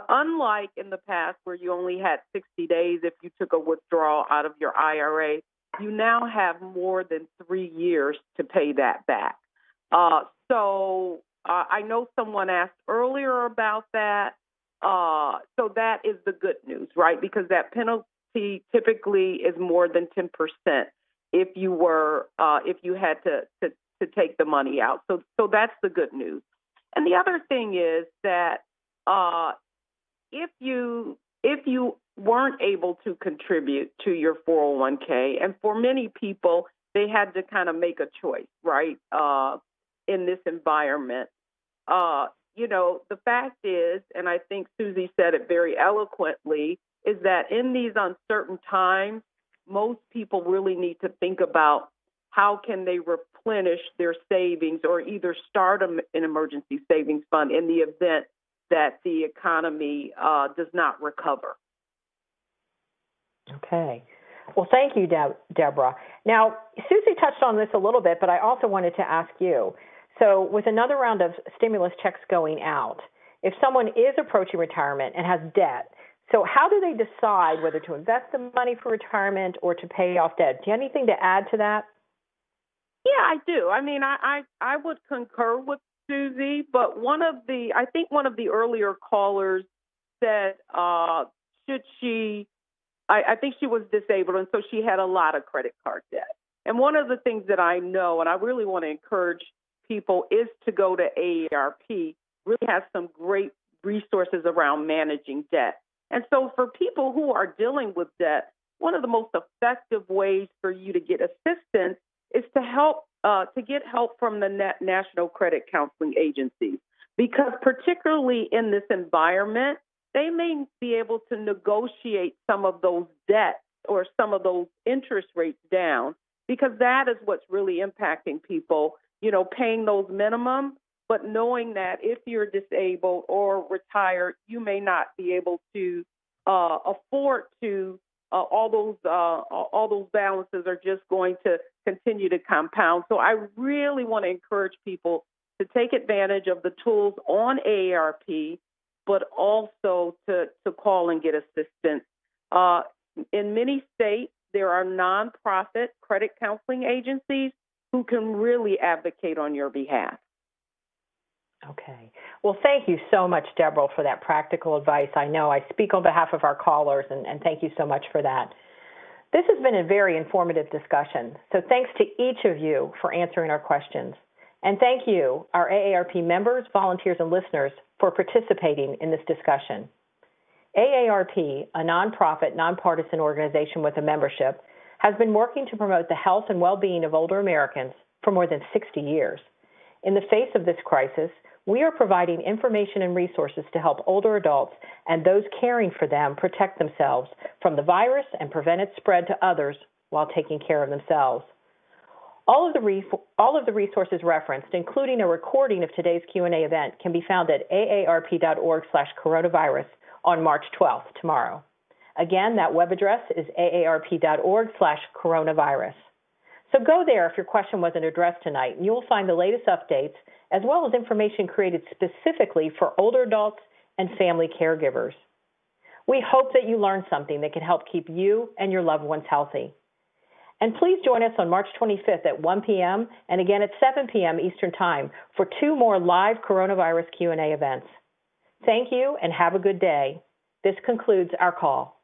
unlike in the past where you only had 60 days if you took a withdrawal out of your IRA, you now have more than 3 years to pay that back. So I know someone asked earlier about that. So that is the good news, right? Because that penalty typically is more than 10% if you had to take the money out. So that's the good news. And the other thing is that if you weren't able to contribute to your 401k, and for many people, they had to kind of make a choice, right, in this environment. The fact is, and I think Suze said it very eloquently, is that in these uncertain times, most people really need to think about how can they replenish their savings or either start an emergency savings fund in the event that the economy does not recover. Okay. Well, thank you, Deborah. Now, Suze touched on this a little bit, but I also wanted to ask you. So with another round of stimulus checks going out, if someone is approaching retirement and has debt, so how do they decide whether to invest the money for retirement or to pay off debt? Do you have anything to add to that? Yeah, I do. I mean, I would concur with Suze, but I think one of the earlier callers said, I think she was disabled, and so she had a lot of credit card debt. And one of the things that I know, and I really want to encourage people, is to go to AARP. Really has some great resources around managing debt. And so for people who are dealing with debt, one of the most effective ways for you to get assistance is to get help from the National Credit Counseling Agency, because particularly in this environment, they may be able to negotiate some of those debts or some of those interest rates down, because that is what's really impacting people, paying those minimum, but knowing that if you're disabled or retired, you may not be able to afford to. All those balances are just going to continue to compound. So I really want to encourage people to take advantage of the tools on AARP, but also to call and get assistance. In many states, there are nonprofit credit counseling agencies who can really advocate on your behalf. Okay. Well, thank you so much, Deborah, for that practical advice. I know I speak on behalf of our callers, and thank you so much for that. This has been a very informative discussion, so thanks to each of you for answering our questions. And thank you, our AARP members, volunteers, and listeners, for participating in this discussion. AARP, a nonprofit, nonpartisan organization with a membership, has been working to promote the health and well-being of older Americans for more than 60 years. In the face of this crisis, we are providing information and resources to help older adults and those caring for them protect themselves from the virus and prevent its spread to others while taking care of themselves. All of the resources referenced, including a recording of today's Q&A event, can be found at aarp.org/coronavirus on March 12th, tomorrow. Again, that web address is aarp.org/coronavirus. So go there if your question wasn't addressed tonight, and you will find the latest updates as well as information created specifically for older adults and family caregivers. We hope that you learned something that can help keep you and your loved ones healthy. And please join us on March 25th at 1 p.m. and again at 7 p.m. Eastern Time for 2 more live coronavirus Q&A events. Thank you and have a good day. This concludes our call.